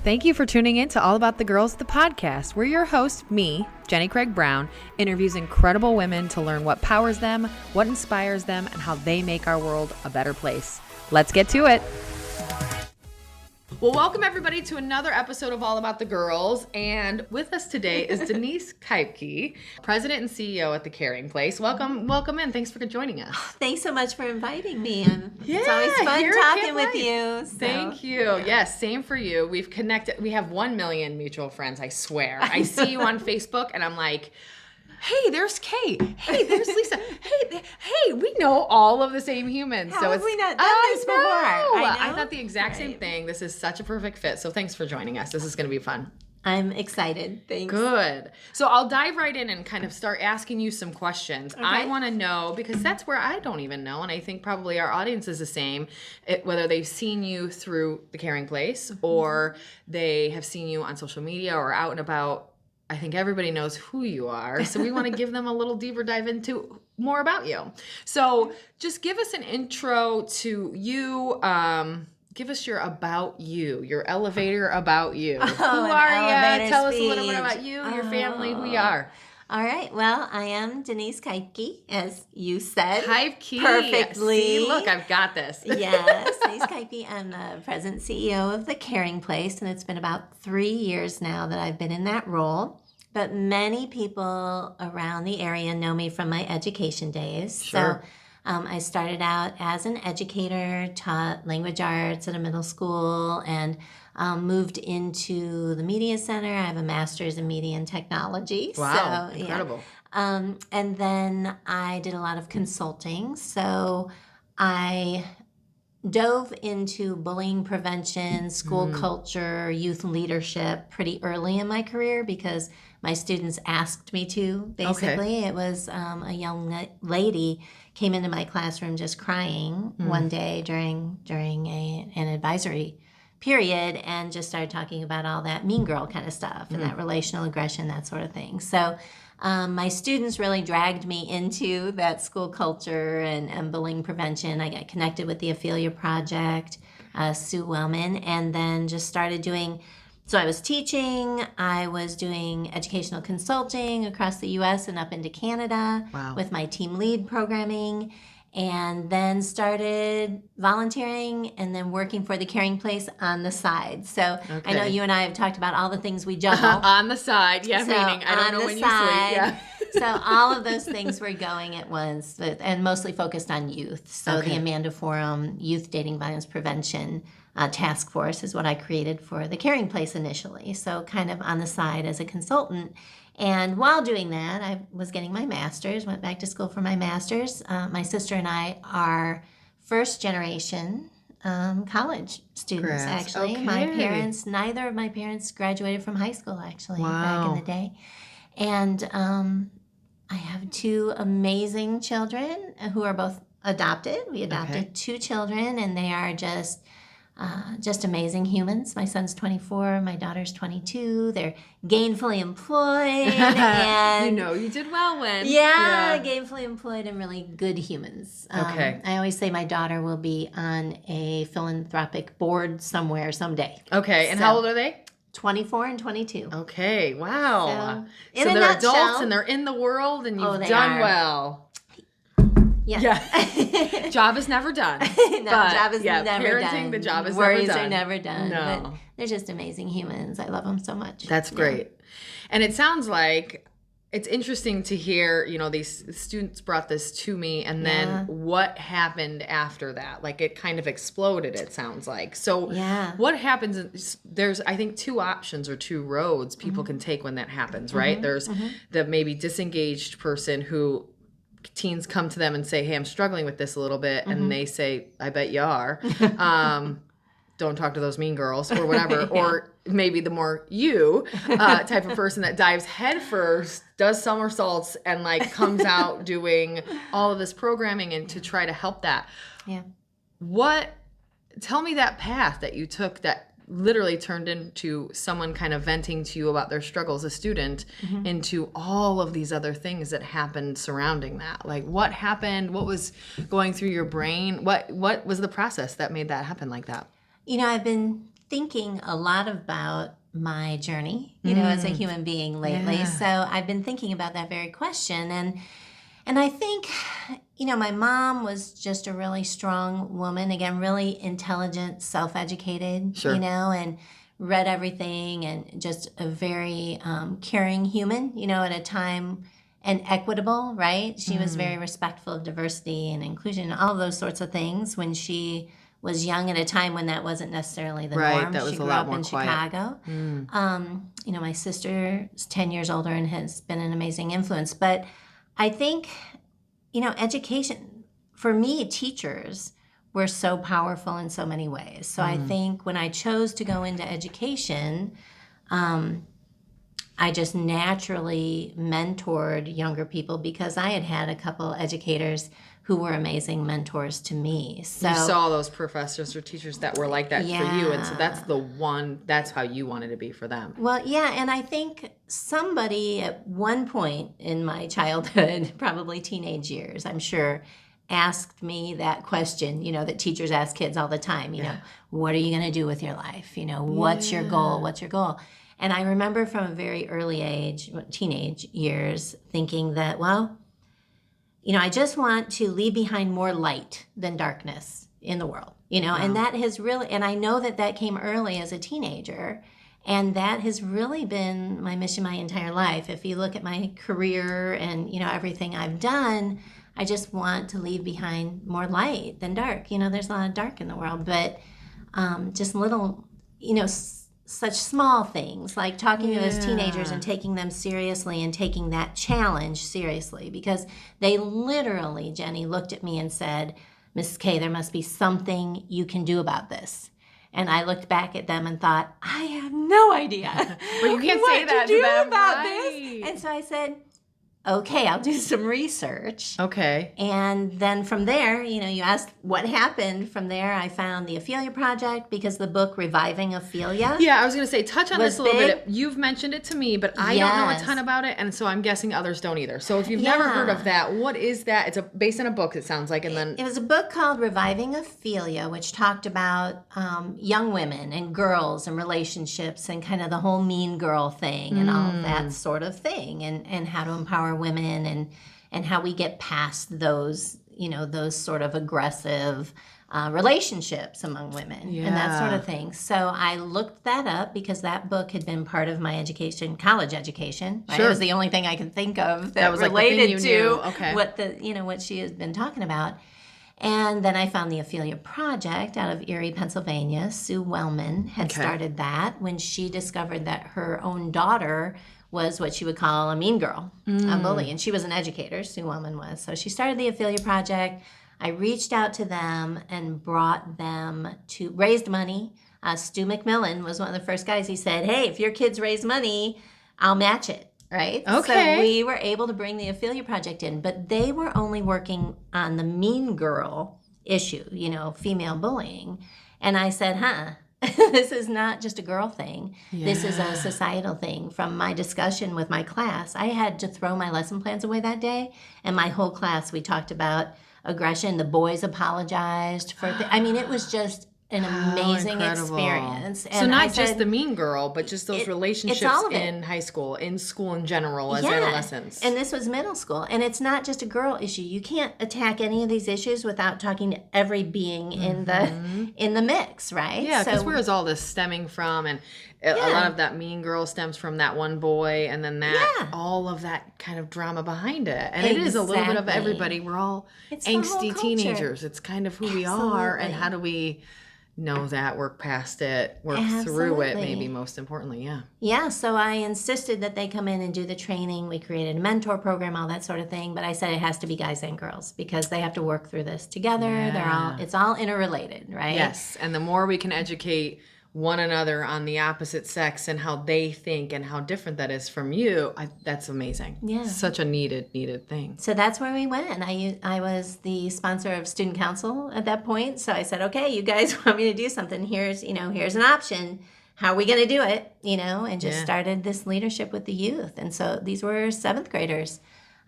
Thank you for tuning in to All About the Girls, the podcast. We're your host, me, Jenny Craig Brown, interviews incredible women to learn what powers them, what inspires them, and how they make our world a better place. Let's get to it. Well, welcome everybody to another episode of All About the Girls. And with us today is Denise Koebcke, President and CEO at The Caring Place. Welcome in. Thanks for joining us. Thanks so much for inviting me. It's always fun talking with you. So. Thank you. Yeah. Yes, same for you. We've connected. We have 1 million mutual friends, I swear. I see you on Facebook and I'm like, hey, there's Kay. Hey, there's Lisa. Hey, we know all of the same humans. How have we not done this before? I thought the exact same thing. This is such a perfect fit. So thanks for joining us. This is going to be fun. I'm excited. Thanks. Good. So I'll dive right in and kind of start asking you some questions. Okay. I want to know, because that's where I don't even know, and I think probably our audience is the same, whether they've seen you through The Caring Place or they have seen you on social media or out and about. I think everybody knows who you are, so we want to give them a little deeper dive into more about you. So just give us an intro to you. Give us your about you, your elevator about you. Who are you? Tell us a little bit about you, your family, who you are. All right. Well, I am Denise Koebcke, as you said. Koebcke. Perfectly. See, look, I've got this. Yes, Denise Koebcke. I'm the President and CEO of The Caring Place, and it's been about 3 years now that I've been in that role. But many people around the area know me from my education days. Sure. So I started out as an educator, taught language arts at a middle school, and moved into the media center. I have a master's in media and technology. Wow, so, incredible. Yeah. And then I did a lot of consulting. So I dove into bullying prevention, school culture, youth leadership pretty early in my career because my students asked me to, basically. Okay. It was a young lady came into my classroom just crying one day during an advisory period and just started talking about all that mean girl kind of stuff and that relational aggression, that sort of thing. So my students really dragged me into that school culture and bullying prevention. I got connected with the Ophelia Project, Sue Wellman, and then just started doing. So I was teaching, I was doing educational consulting across the U.S. and up into Canada with my team lead programming, and then started volunteering and then working for The Caring Place on the side. So I know you and I have talked about all the things we juggle. On the side, yeah, so meaning I don't know when you sleep. Yeah. So all of those things were going at once, and mostly focused on youth. So the Amanda Forum Youth Dating Violence Prevention Task Force is what I created for The Caring Place initially. So kind of on the side as a consultant. And while doing that, I was getting my master's, went back to school for my master's. My sister and I are first generation college students, actually. Okay. Neither of my parents graduated from high school, actually, back in the day. And I have 2 amazing children who are both adopted. We adopted 2 children, and they are just amazing humans. My son's 24, my daughter's 22. They're gainfully employed. And you did well when. Yeah, gainfully employed and really good humans. Okay. I always say my daughter will be on a philanthropic board somewhere someday. Okay, and how old are they? 24 and 22. Okay, wow. So they're nutshell, adults and they're in the world and you've done well. Yeah. Job is never done. Job is never parenting, done. The job is Worries never done. are never done. No. But they're just amazing humans. I love them so much. That's great. And it sounds like it's interesting to hear, these students brought this to me and then what happened after that? Like it kind of exploded, it sounds like. So what happens, there's, I think, 2 options or 2 roads people can take when that happens, right? There's the maybe disengaged person who teens come to them and say, hey, I'm struggling with this a little bit. And they say, I bet you are. Don't talk to those mean girls or whatever. Or maybe the more type of person that dives headfirst, does somersaults, and like comes out doing all of this programming and to try to help that. Yeah. Tell me that path that you took that literally turned into someone kind of venting to you about their struggle as a student into all of these other things that happened surrounding that. Like what happened? What was going through your brain? What was the process that made that happen like that? I've been thinking a lot about my journey, as a human being lately. Yeah. So I've been thinking about that very question. And I think, my mom was just a really strong woman, again, really intelligent, self-educated, Sure. and read everything, and just a very caring human, at a time, and equitable, right? She was very respectful of diversity and inclusion, all of those sorts of things when she was young, at a time when that wasn't necessarily the Right, norm. that was She a grew lot up more in quiet. Chicago. My sister is 10 years older and has been an amazing influence. But I think, education, for me, teachers were so powerful in so many ways. So I think when I chose to go into education, I just naturally mentored younger people because I had had a couple educators who were amazing mentors to me. So You saw those professors or teachers that were like that for you, and so that's how you wanted to be for them. Well, yeah, and I think somebody at one point in my childhood, probably teenage years, I'm sure, asked me that question, that teachers ask kids all the time, what are you going to do with your life? What's your goal? What's your goal? And I remember from a very early age, teenage years, thinking that, well, I just want to leave behind more light than darkness in the world, and that has really, and I know that came early as a teenager, and that has really been my mission my entire life. If you look at my career and, everything I've done, I just want to leave behind more light than dark. There's a lot of dark in the world, but just little, such small things like talking to those teenagers and taking them seriously and taking that challenge seriously, because they literally, Jenny, looked at me and said, Mrs. K, there must be something you can do about this. And I looked back at them and thought, I have no idea. But you can't say that to them, right? this. And so I said, okay, I'll do some research. Okay. And then from there, you asked what happened from there. I found the Ophelia Project, because the book Reviving Ophelia. Yeah, I was going to say, touch on this a little big. bit. You've mentioned it to me, but I don't know a ton about it, and so I'm guessing others don't either. So if you've never heard of that, what is that? It's based on a book, it sounds like, and then... It was a book called Reviving Ophelia, which talked about young women and girls and relationships and kind of the whole mean girl thing and all of that sort of thing, and how to empower women and how we get past those, those sort of aggressive relationships among women and that sort of thing. So I looked that up because that book had been part of my education, college education. Right? Sure. It was the only thing I could think of that was related like the thing you to knew. what she had been talking about. And then I found the Ophelia Project out of Erie, Pennsylvania. Sue Wellman had started that when she discovered that her own daughter was what she would call a mean girl, a bully. And she was an educator, Sue Wellman was. So she started the Ophelia Project. I reached out to them and brought them to, raised money. Stu McMillan was one of the first guys. He said, hey, if your kids raise money, I'll match it. Right? Okay. So we were able to bring the Ophelia Project in, but they were only working on the mean girl issue, female bullying. And I said, this is not just a girl thing. Yeah. This is a societal thing. From my discussion with my class, I had to throw my lesson plans away that day. And my whole class, we talked about aggression. The boys apologized for it was just an amazing experience. And so not just the mean girl, but just those relationships in high school, in school in general, as adolescents. And this was middle school. And it's not just a girl issue. You can't attack any of these issues without talking to every being in the mix, right? Yeah, because where is all this stemming from? And a lot of that mean girl stems from that one boy, and then all of that kind of drama behind it. And it is a little bit of everybody. We're all angsty teenagers. It's kind of who we are, and how do we know that, work past it, work through it, maybe most importantly. So I insisted that they come in and do the training. We created a mentor program, all that sort of thing, but I said it has to be guys and girls because they have to work through this together. It's all interrelated, right? Yes. And the more we can educate one another on the opposite sex and how they think and how different that is from you, that's amazing. Yeah. Such a needed thing. So that's where we went. I was the sponsor of student council at that point. So I said, okay, you guys want me to do something. Here's an option. How are we going to do it? And just started this leadership with the youth. And so these were 7th graders.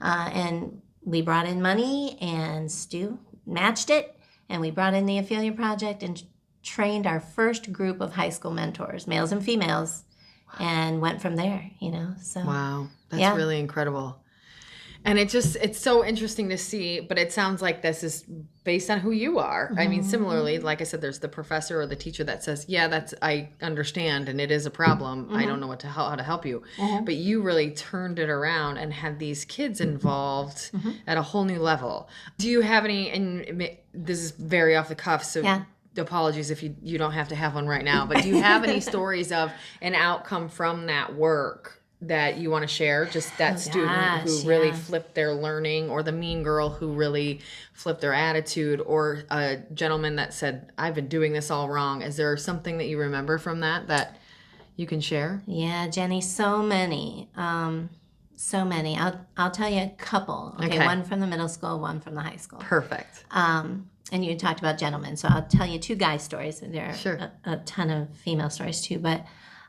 And we brought in money and Stu matched it. And we brought in the Ophelia Project and trained our first group of high school mentors, males and females, and went from there, so. Wow. That's really incredible. And it's so interesting to see, but it sounds like this is based on who you are. I mean, similarly, like I said, there's the professor or the teacher that says, yeah, I understand and it is a problem. I don't know how to help you. But you really turned it around and had these kids involved at a whole new level. Do you have any, and this is very off the cuff, so apologies if you don't have to have one right now, but do you have any stories of an outcome from that work that you want to share? Just that student who really flipped their learning, or the mean girl who really flipped their attitude, or a gentleman that said, I've been doing this all wrong. Is there something that you remember from that you can share? Yeah, Jenny, so many. So many. I'll tell you a couple. Okay, one from the middle school, one from the high school. Perfect. And you talked about gentlemen, so I'll tell you 2 guy stories. There are a ton of female stories too, but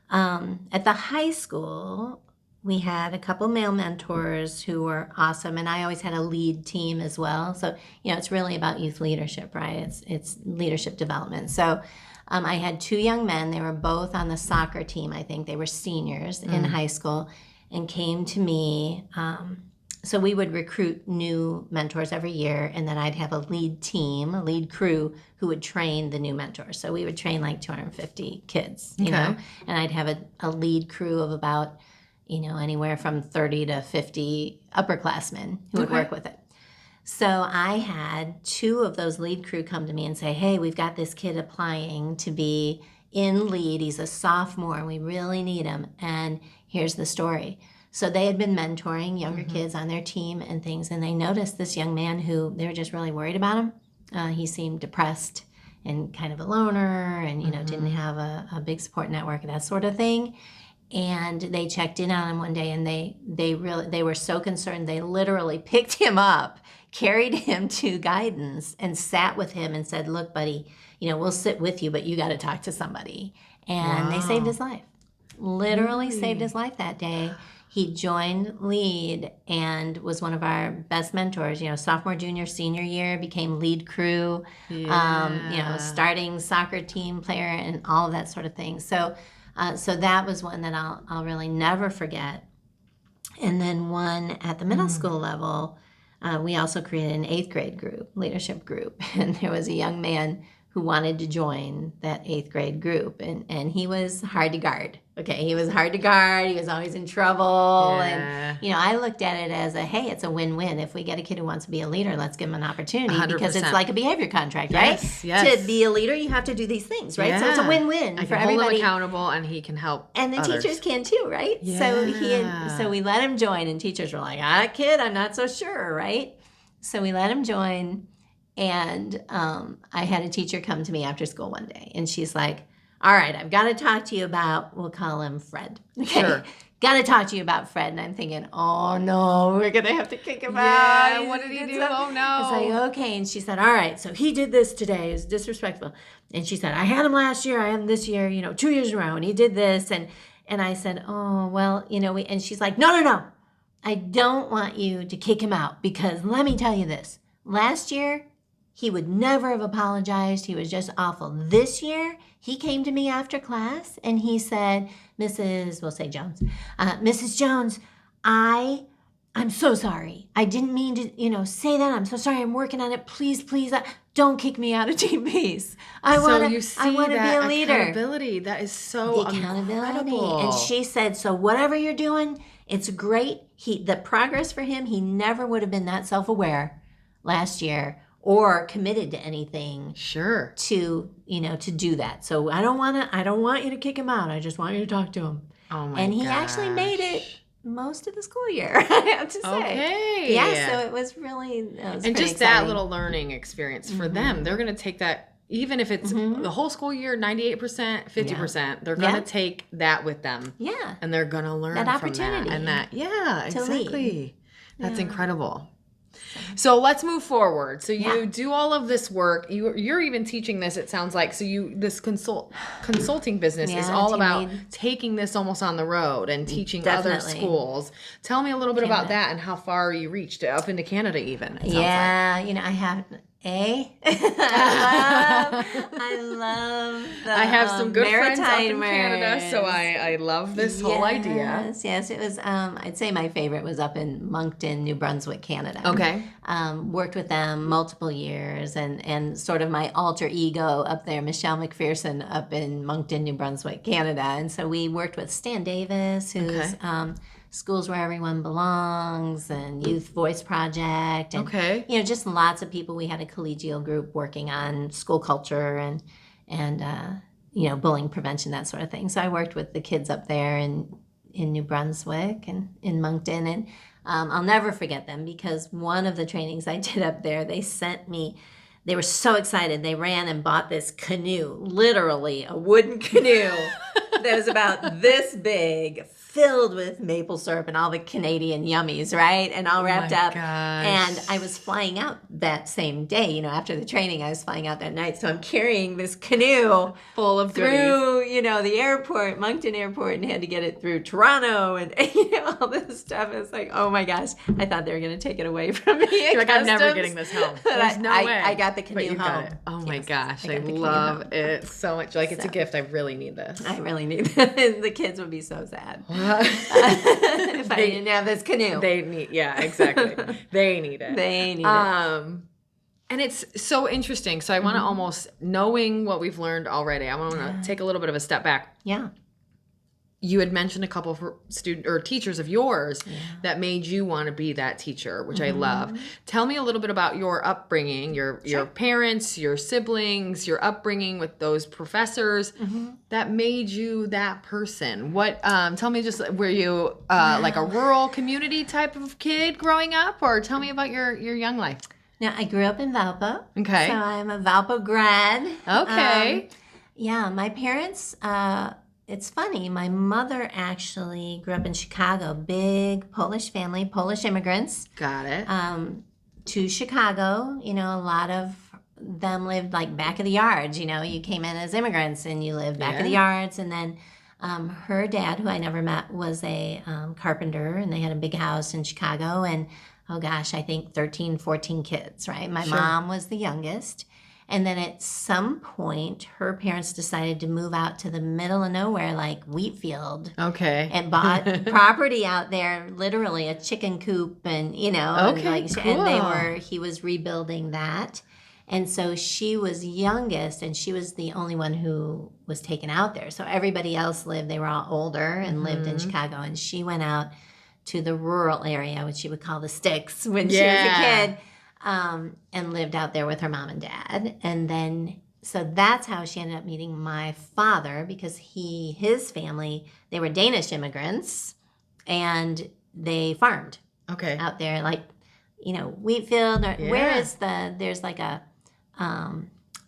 at the high school, we had a couple male mentors who were awesome, and I always had a lead team as well. So, it's really about youth leadership, right? It's leadership development. So I had 2 young men. They were both on the soccer team, I think. They were seniors in high school and came to me. So we would recruit new mentors every year, and then I'd have a lead team, a lead crew who would train the new mentors. So we would train like 250 kids, you know, and I'd have a lead crew of about, anywhere from 30 to 50 upperclassmen who would work with it. So I had 2 of those lead crew come to me and say, hey, we've got this kid applying to be in lead. He's a sophomore and we really need him. And here's the story. So they had been mentoring younger kids on their team and things, and they noticed this young man who they were just really worried about him. He seemed depressed and kind of a loner, and didn't have a big support network and that sort of thing. And they checked in on him one day, and they were so concerned they literally picked him up, carried him to guidance, and sat with him and said, "Look, buddy, we'll sit with you, but you got to talk to somebody." And they saved his life. Literally saved his life that day. He joined lead and was one of our best mentors. Sophomore, junior, senior year, became lead crew. Starting soccer team player and all of that sort of thing. So that was one that I'll really never forget. And then one at the middle school level, we also created an 8th grade group, leadership group, and there was a young man who wanted to join that 8th grade group, and he was hard to guard. Okay, he was hard to guard. He was always in trouble, and I looked at it as hey, it's a win-win. If we get a kid who wants to be a leader, let's give him an opportunity 100%. Because it's like a behavior contract, right? Yes. To be a leader, you have to do these things, right? So it's a win-win for everybody. Hold him accountable, and he can help. And the teachers can too, right? Yeah. So we let him join, and teachers were like, kid, I'm not so sure, right? So we let him join. And I had a teacher come to me after school one day, and she's like, all right, I've got to talk to you about, we'll call him Fred. Okay? Sure. Got to talk to you about Fred. And I'm thinking, oh, no, we're going to have to kick him out. Yeah, what did he do? Oh, no. It's like, okay. And she said, all right, so he did this today. It was disrespectful. And she said, I had him last year. I had him this year, 2 years in a row. And he did this. And I said, oh, well, and she's like, no. I don't want you to kick him out, because let me tell you this. Last year, he would never have apologized. He was just awful. This year, he came to me after class and he said, we'll say Jones, Mrs. Jones, I'm so sorry. I didn't mean to, say that. I'm so sorry. I'm working on it. Please, don't kick me out of Team Peace. I want to be a leader. Accountability. That is so incredible. And she said, so whatever you're doing, it's great. The progress for him, he never would have been that self-aware last year or committed to anything to do that. So I don't want you to kick him out. I just want you to talk to him. Oh my And he actually made it most of the school year, I have to say. Okay. Yeah, so it was really and just exciting. That little learning experience for them. They're going to take that, even if it's the whole school year, 98%, 50%, they're going to take that with them. Yeah. And they're going to learn that from opportunity. that. And that, exactly. Lead. That's incredible. So let's move forward. So you do all of this work. You're even teaching this, it sounds like. So this consulting business is all about taking this almost on the road and teaching other schools. Tell me a little bit about that and how far you reached, up into Canada even. I have I love the I have some good friends up in Maritimers. Canada, so I love this whole idea. Yes, it was, I'd say my favorite was up in Moncton, New Brunswick, Canada. Okay. Worked with them multiple years, and sort of my alter ego up there, Michelle McPherson, up in Moncton, New Brunswick, Canada. And so we worked with Stan Davis, who's Schools Where Everyone Belongs, and Youth Voice Project, and just lots of people. We had a collegial group working on school culture and bullying prevention, that sort of thing. So I worked with the kids up there in New Brunswick and in Moncton, and I'll never forget them because one of the trainings I did up there, they sent me. They were so excited. They ran and bought this canoe, literally a wooden canoe that was about this big, filled with maple syrup and all the Canadian yummies, right? And all wrapped up. Gosh. And I was flying out that same day, after the training, I was flying out that night. So I'm carrying this canoe full of through, the airport, Moncton Airport, and had to get it through Toronto and, all this stuff. It's like, oh my gosh, I thought they were going to take it away from me. You're like, I'm never getting this home. There's no way. I got the canoe home. Oh my gosh, I love it so much. Like, it's a gift. I really need this. I really need this. The kids would be so sad. If I didn't have this canoe. They need, exactly. They need it. They need it. And it's so interesting. So I want to almost, knowing what we've learned already, I want to take a little bit of a step back. Yeah. You had mentioned a couple of student or teachers of yours that made you want to be that teacher, which I love. Tell me a little bit about your upbringing, your parents, your siblings, your upbringing with those professors that made you that person. What? Tell me, just were you like a rural community type of kid growing up, or tell me about your young life. Now, I grew up in Valpo. Okay. So I'm a Valpo grad. Okay. My parents. It's funny, my mother actually grew up in Chicago, big Polish family, Polish immigrants. Got it. To Chicago, a lot of them lived like back of the yards, you came in as immigrants and you lived back of the yards. And then her dad, who I never met, was a carpenter, and they had a big house in Chicago, and oh gosh, I think 13, 14 kids, right? My mom was the youngest. And then at some point, her parents decided to move out to the middle of nowhere, like Wheatfield. Okay. And bought property out there, literally a chicken coop, and and he was rebuilding that. And so she was youngest, and she was the only one who was taken out there. So everybody else they were all older and lived in Chicago, and she went out to the rural area, which she would call the sticks when she was a kid. And lived out there with her mom and dad. And then, so that's how she ended up meeting my father, because his family, they were Danish immigrants, and they farmed out there, like, Wheatfield. Where is there's like a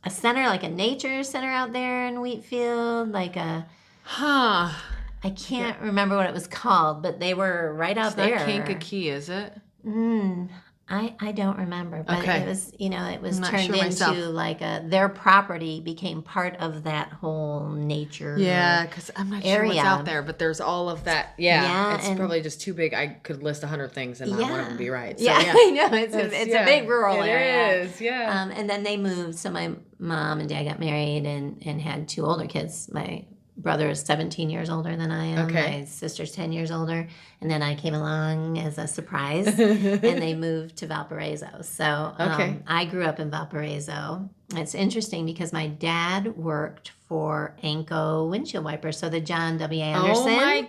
center, like a nature center out there in Wheatfield, like I can't remember what it was called, but they were right out there. It's not Koebcke, is it? I don't remember, but it was, it was turned into like their property became part of that whole nature. Yeah, because I'm not sure what's out there, but there's all of that. Yeah, it's probably just too big. I could list 100 things and not one of them be right. So, I know. It's a big rural area. It is, yeah. And then they moved. So my mom and dad got married and had two older kids. My brother is 17 years older than I am. My sister's 10 years older. And then I came along as a surprise, and they moved to Valparaiso. So I grew up in Valparaiso. It's interesting because my dad worked for Anco windshield wipers, so the John W. Anderson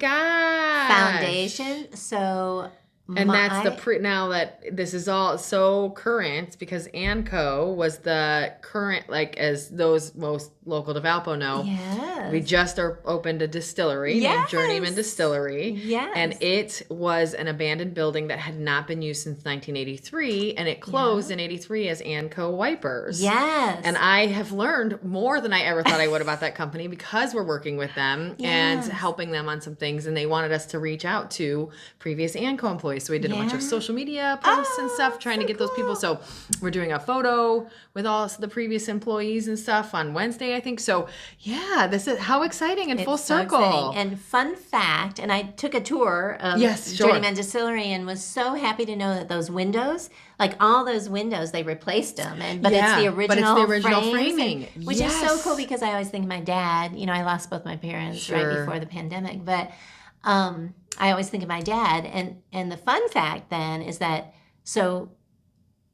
Foundation. So... And that's now that this is all so current, because Anco was the current, like, as those most local to Valpo know. Yes. We just opened a distillery named Journeyman Distillery. Yes. And it was an abandoned building that had not been used since 1983, and it closed in 83 as Anco Wipers. Yes. And I have learned more than I ever thought I would about that company, because we're working with them and helping them on some things, and they wanted us to reach out to previous Anco employees employees. So we did a bunch of Yeah. social media posts and stuff trying to get those people. So we're doing a photo with all the previous employees and stuff on Wednesday, I think. So yeah, this is how exciting and full It's so circle. exciting. And fun fact, and I took a tour of Journeyman Distillery and was so happy to know that those windows, like all those windows, they replaced them. But it's the original framing. Which is so cool because I always think of my dad. You know, I lost both my parents right before the pandemic. But I always think of my dad. And the fun fact then is that, so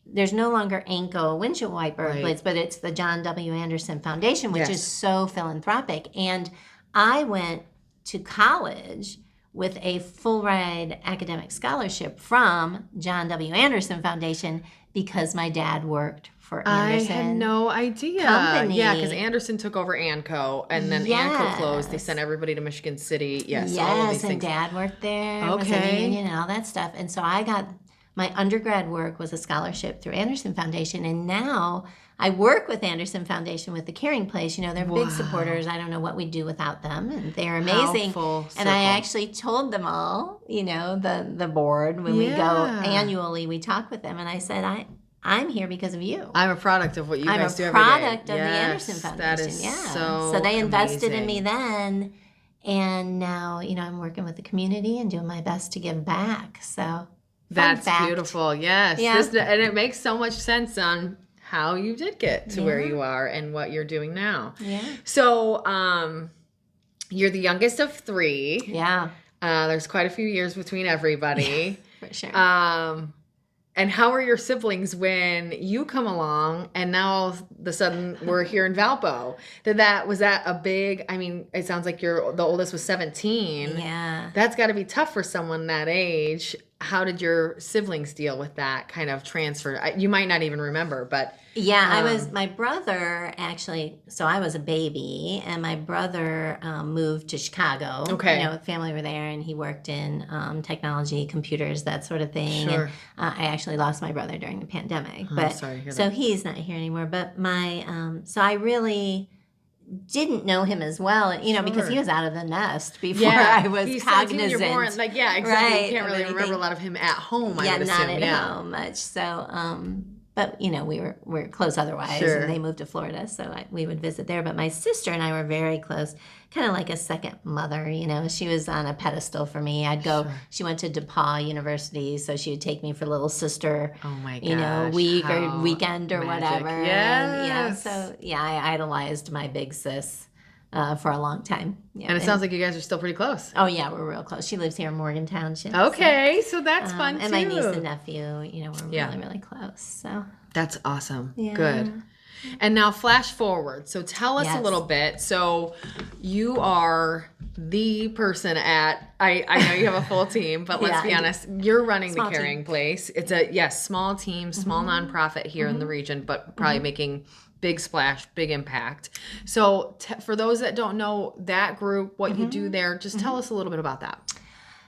there's no longer Anko windshield wiper blades, but it's the John W. Anderson Foundation, which is so philanthropic. And I went to college with a full ride academic scholarship from John W. Anderson Foundation because my dad worked for Anderson. I had no idea. Company. Yeah, because Anderson took over Anco, and then Anco closed. They sent everybody to Michigan City. Yes, all of these things. And Dad worked there. Was in the union and all that stuff. And so I got my undergrad work was a scholarship through Anderson Foundation, and now I work with Anderson Foundation with the Caring Place. You know, they're big supporters. I don't know what we'd do without them, and they're amazing. And I actually told them all, you know, the board when we go annually, we talk with them, and I said, I'm here because of you. I'm a product of what you guys do every day. I'm a product of the Anderson Foundation. That is so they invested amazing. in me then, and now, you know, I'm working with the community and doing my best to give back. So that's beautiful. Yes. Yeah. And it makes so much sense on how you did get to where you are and what you're doing now. Yeah. So, you're the youngest of 3. Yeah. There's quite a few years between everybody. For sure. And how are your siblings when you come along and now all of a sudden we're here in Valpo? Was that a big, I mean, it sounds like the oldest was 17. Yeah. That's got to be tough for someone that age. How did your siblings deal with that kind of transfer? You might not even remember, but. Yeah, my brother actually, so I was a baby, and my brother moved to Chicago. Okay. You know, family were there, and he worked in technology, computers, that sort of thing. Sure. And I actually lost my brother during the pandemic. Oh, but sorry to hear so that. he's not here anymore. But so I really didn't know him as well, you know, because he was out of the nest before I was cognizant. You're born, like, exactly. Right. You can't really remember a lot of him at home, I would assume. Not at home much. So, but, you know, we're close otherwise, Sure. and they moved to Florida, so we would visit there. But my sister and I were very close, kind of like a second mother, you know. She was on a pedestal for me. I'd go, she went to DePaul University, so she would take me for little sister, Oh my gosh, you know, week or weekend or magic. whatever. Yes. And I idolized my big sis for a long time. Yeah. And it sounds like you guys are still pretty close. Oh, yeah, we're real close. She lives here in Morgan Township. Okay, so that's fun, too. And my niece and nephew, you know, we're really, really close. So That's awesome. Yeah. Good. And now flash forward. So tell us a little bit. So you are the person I know you have a full team, but let's be honest, you're running the Caring Place. It's a, small team, small nonprofit here in the region, but probably making big splash, big impact. So for those that don't know that group, what you do there, just tell us a little bit about that.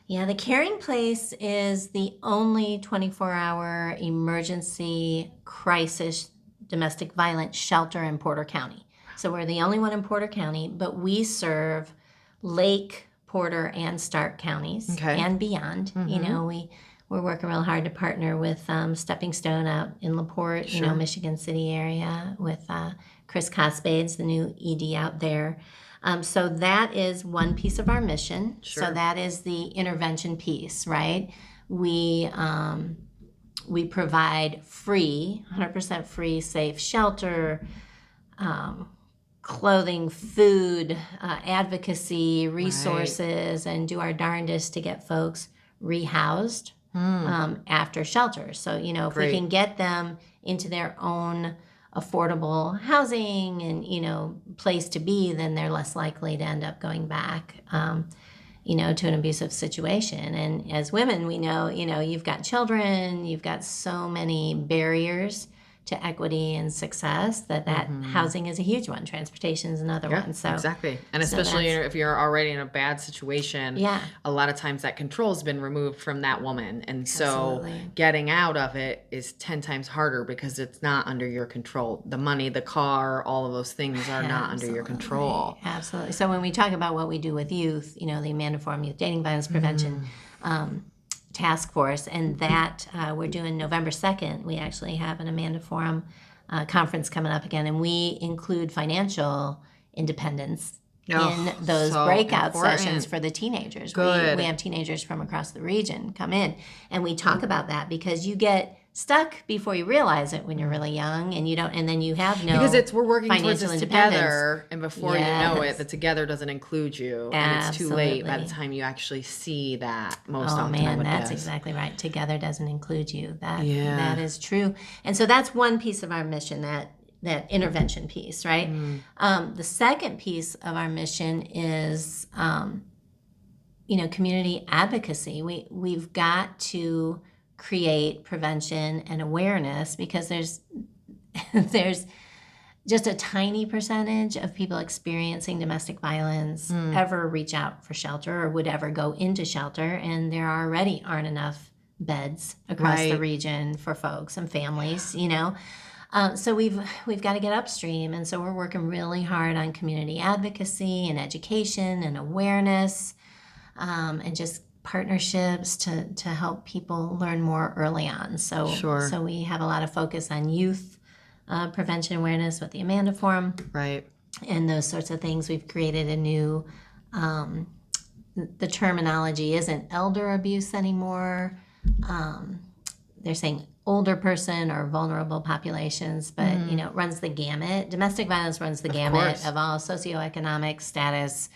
Yeah, the Caring Place is the only 24-hour emergency crisis domestic violence shelter in Porter County. So we're the only one in Porter County, but we serve Lake, Porter, and Stark counties and beyond. You know, we're working real hard to partner with Stepping Stone out in LaPorte, you know, Michigan City area, with Chris Cospades, the new ED out there. So that is one piece of our mission. So that is the intervention piece, right? We provide free, 100% free, safe shelter, clothing, food, advocacy, resources, and do our darndest to get folks rehoused after shelter. So, you know, if we can get them into their own affordable housing and, you know, place to be, then they're less likely to end up going back, you know, to an abusive situation. And as women, we know, you know, you've got children, you've got so many barriers to equity and success that housing is a huge one. Transportation is another one. So exactly. And especially if you're already in a bad situation, a lot of times that control's been removed from that woman. And so getting out of it is 10 times harder because it's not under your control. The money, the car, all of those things are not under your control. Absolutely. So when we talk about what we do with youth, you know, the Amanda Forum Youth Dating Violence Prevention task force, and that we're doing November 2nd. We actually have an Amanda Forum conference coming up again, and we include financial independence in those so breakout important. sessions for the teenagers. Good. We have teenagers from across the region come in, and we talk about that, because you get stuck before you realize it when you're really young, and you don't, and then you have no, because we're working towards financial this independence. together, and before you know Yes. it, the together doesn't include you, and it's too late by the Absolutely. time you actually see that. Most Oh often, man, what that's does. exactly right. Together doesn't include you. That Yeah. that is true. And so that's one piece of our mission, that intervention piece, right? The second piece of our mission is, community advocacy. We've got to create prevention and awareness, because there's there's just a tiny percentage of people experiencing domestic violence ever reach out for shelter or would ever go into shelter, and there already aren't enough beds across the Right. region for folks and families, So we've got to get upstream, and so we're working really hard on community advocacy and education and awareness, and just partnerships to help people learn more early on. So Sure. so we have a lot of focus on youth prevention awareness with the Amanda Forum Right. and those sorts of things. We've created a new, the terminology isn't elder abuse anymore. They're saying older person or vulnerable populations, but it runs the gamut. Domestic violence runs the gamut course. of all socioeconomic status,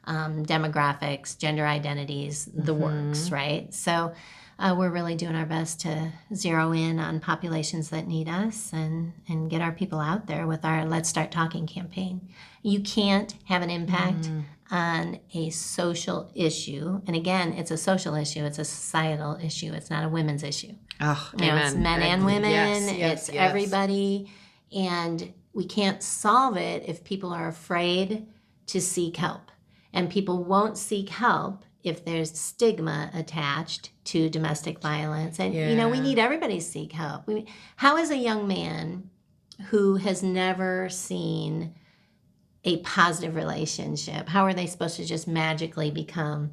demographics, gender identities, the works, right? So we're really doing our best to zero in on populations that need us and get our people out there with our Let's Start Talking campaign. You can't have an impact on a social issue. And again, it's a social issue. It's a societal issue. It's not a women's issue. Oh, It's men and women. Yes, It's everybody. And we can't solve it if people are afraid to seek help. And people won't seek help if there's stigma attached to domestic violence. And, we need everybody to seek help. How is a young man who has never seen a positive relationship, how are they supposed to just magically become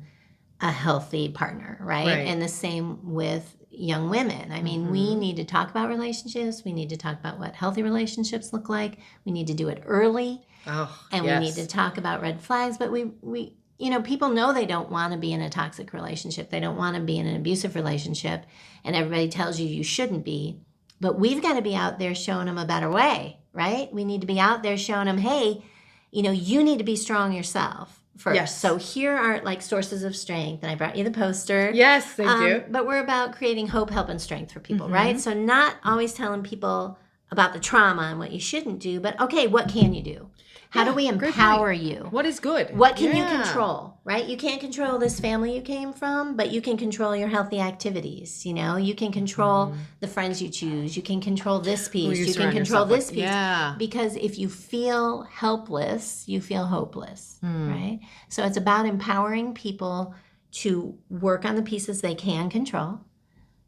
a healthy partner, right? And the same with young women. I mean, we need to talk about relationships. We need to talk about what healthy relationships look like. We need to do it early. We need to talk about red flags. But we people know they don't want to be in a toxic relationship. They don't want to be in an abusive relationship. And everybody tells you shouldn't be. But we've got to be out there showing them a better way, right? We need to be out there showing them, hey, you need to be strong yourself first. Yes. So here are sources of strength. And I brought you the poster. Yes, thank you. But we're about creating hope, help, and strength for people, right? So not always telling people about the trauma and what you shouldn't do, but okay, what can you do? How do we empower you? What is good? What can you control, right? You can't control this family you came from, but you can control your healthy activities. You can control the friends you choose. You can control this piece. You can control this piece. Yeah. Because if you feel helpless, you feel hopeless, right? So it's about empowering people to work on the pieces they can control,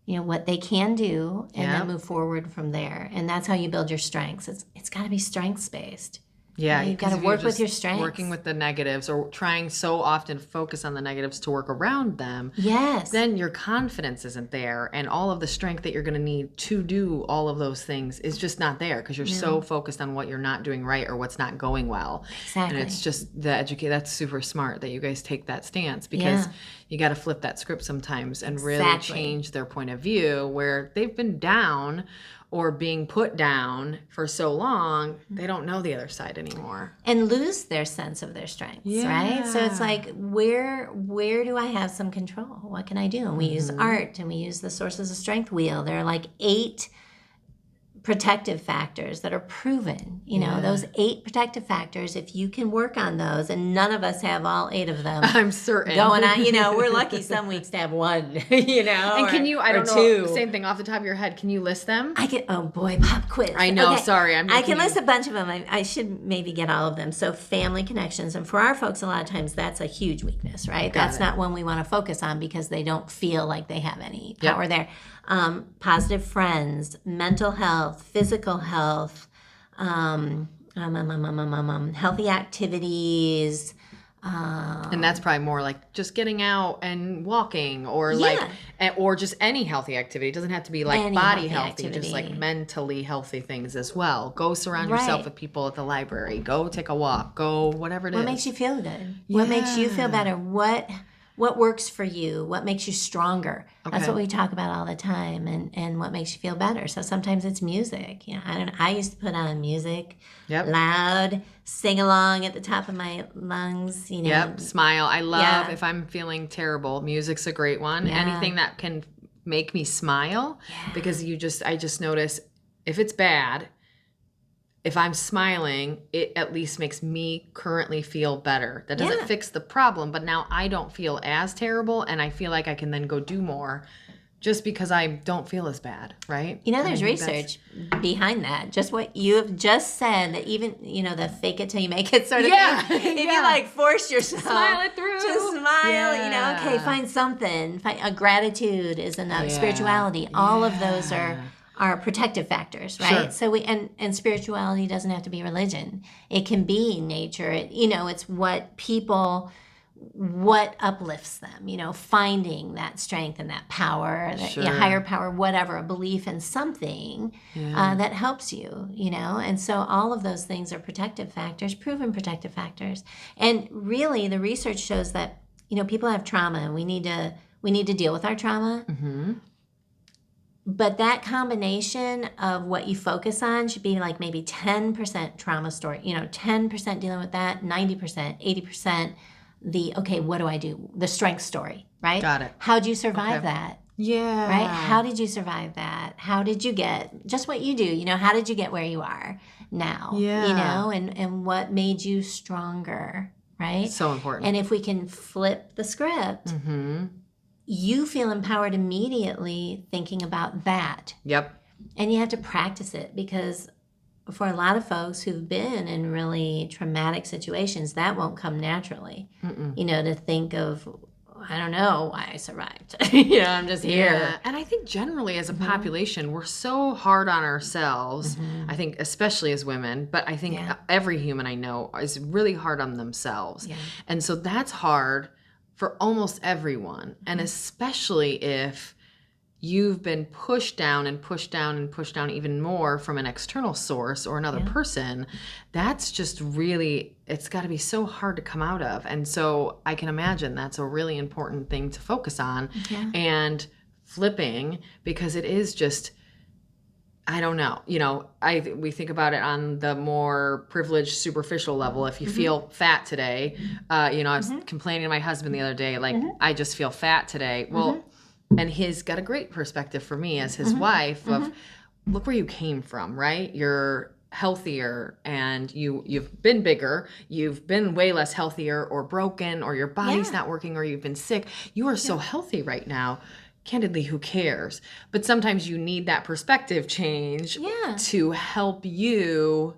what they can do, and then move forward from there. And that's how you build your strengths. It's got to be strengths-based. Yeah, you've got to work with your strengths. Working with the negatives or trying so often to focus on the negatives to work around them. Yes. Then your confidence isn't there, and all of the strength that you're going to need to do all of those things is just not there because you're so focused on what you're not doing right or what's not going well. Exactly. And it's just that's super smart that you guys take that stance because you got to flip that script sometimes and really change their point of view where they've been down or being put down for so long, they don't know the other side anymore. And lose their sense of their strengths, right? So it's like, where do I have some control? What can I do? And we use art and we use the Sources of Strength wheel. There are 8 protective factors that are proven. Those 8 protective factors, if you can work on those, and none of us have all 8 of them. I'm certain. Going on, we're lucky some weeks to have one, And can you, I don't know, 2. Same thing off the top of your head, can you list them? I can, oh boy, pop quiz. I know, Okay. sorry. I can list a bunch of them. I should maybe get all of them. So family connections. And for our folks, a lot of times that's a huge weakness, right? That's not one we want to focus on because they don't feel like they have any power there. Positive friends, mental health, physical health, healthy activities, And that's probably more like just getting out and walking, or or just any healthy activity. It doesn't have to be like Any body healthy healthy, just like activity. mentally healthy things as well. Go surround yourself with people at the library. Go take a walk. Go whatever it is. What makes you feel good? What makes you feel better? What works for you? What makes you stronger? That's what we talk about all the time, and what makes you feel better. So sometimes it's music. I used to put on music, loud, sing along at the top of my lungs. Smile. I love if I'm feeling terrible. Music's a great one. Anything that can make me smile, because I just notice if it's bad, if I'm smiling, it at least makes me currently feel better. That doesn't fix the problem, but now I don't feel as terrible, and I feel like I can then go do more just because I don't feel as bad, right? There's research behind that. Just what you have just said, that even, the fake it till you make it sort of thing. If you like force yourself. Smile it through. Just smile, okay, find something. Gratitude is enough. Spirituality. All of those are protective factors, right? Sure. So and spirituality doesn't have to be religion. It can be nature. It's what uplifts them, finding that strength and that power, that higher power, whatever, a belief in something that helps you, and so all of those things are protective factors, proven protective factors. And really the research shows that, people have trauma, and we need to deal with our trauma. Mm-hmm. But that combination of what you focus on should be like maybe 10% trauma story, 10% dealing with that, 90%, 80% what do I do? The strength story, right? Got it. How'd you survive that? Yeah. Right? How did you survive that? How did you get, just what you do, how did you get where you are now? Yeah. And what made you stronger, right? So important. And if we can flip the script, you feel empowered immediately thinking about that. Yep. And you have to practice it, because for a lot of folks who've been in really traumatic situations, that won't come naturally. To think of, I don't know why I survived. I'm just here. Yeah. And I think generally as a population, we're so hard on ourselves. I think especially as women, but I think every human I know is really hard on themselves. Yeah. And so that's hard for almost everyone. And especially if you've been pushed down and pushed down and pushed down even more from an external source or another person, that's just really, it's got to be so hard to come out of. And so I can imagine that's a really important thing to focus on and flipping, because it is just, I don't know, we think about it on the more privileged, superficial level. If you feel fat today, I was complaining to my husband the other day, like, I just feel fat today. Well, and he's got a great perspective for me as his wife of, look where you came from, right? You're healthier, and you've been bigger, you've been way less healthier or broken, or your body's not working, or you've been sick. You are so healthy right now. Candidly, who cares? But sometimes you need that perspective change to help you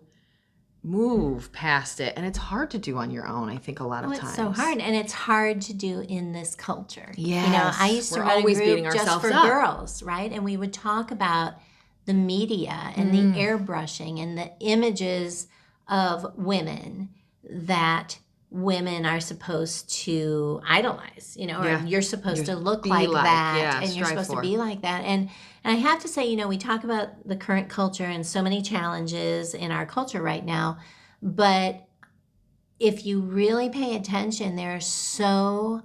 move past it. And it's hard to do on your own, I think, a lot of times. It's so hard. And it's hard to do in this culture. Yes. I used to run a group just for girls, right? And we would talk about the media and the airbrushing and the images of women that women are supposed to idolize, or you're supposed to look like that, and you're supposed to be like that. And I have to say, we talk about the current culture and so many challenges in our culture right now, but if you really pay attention, there are so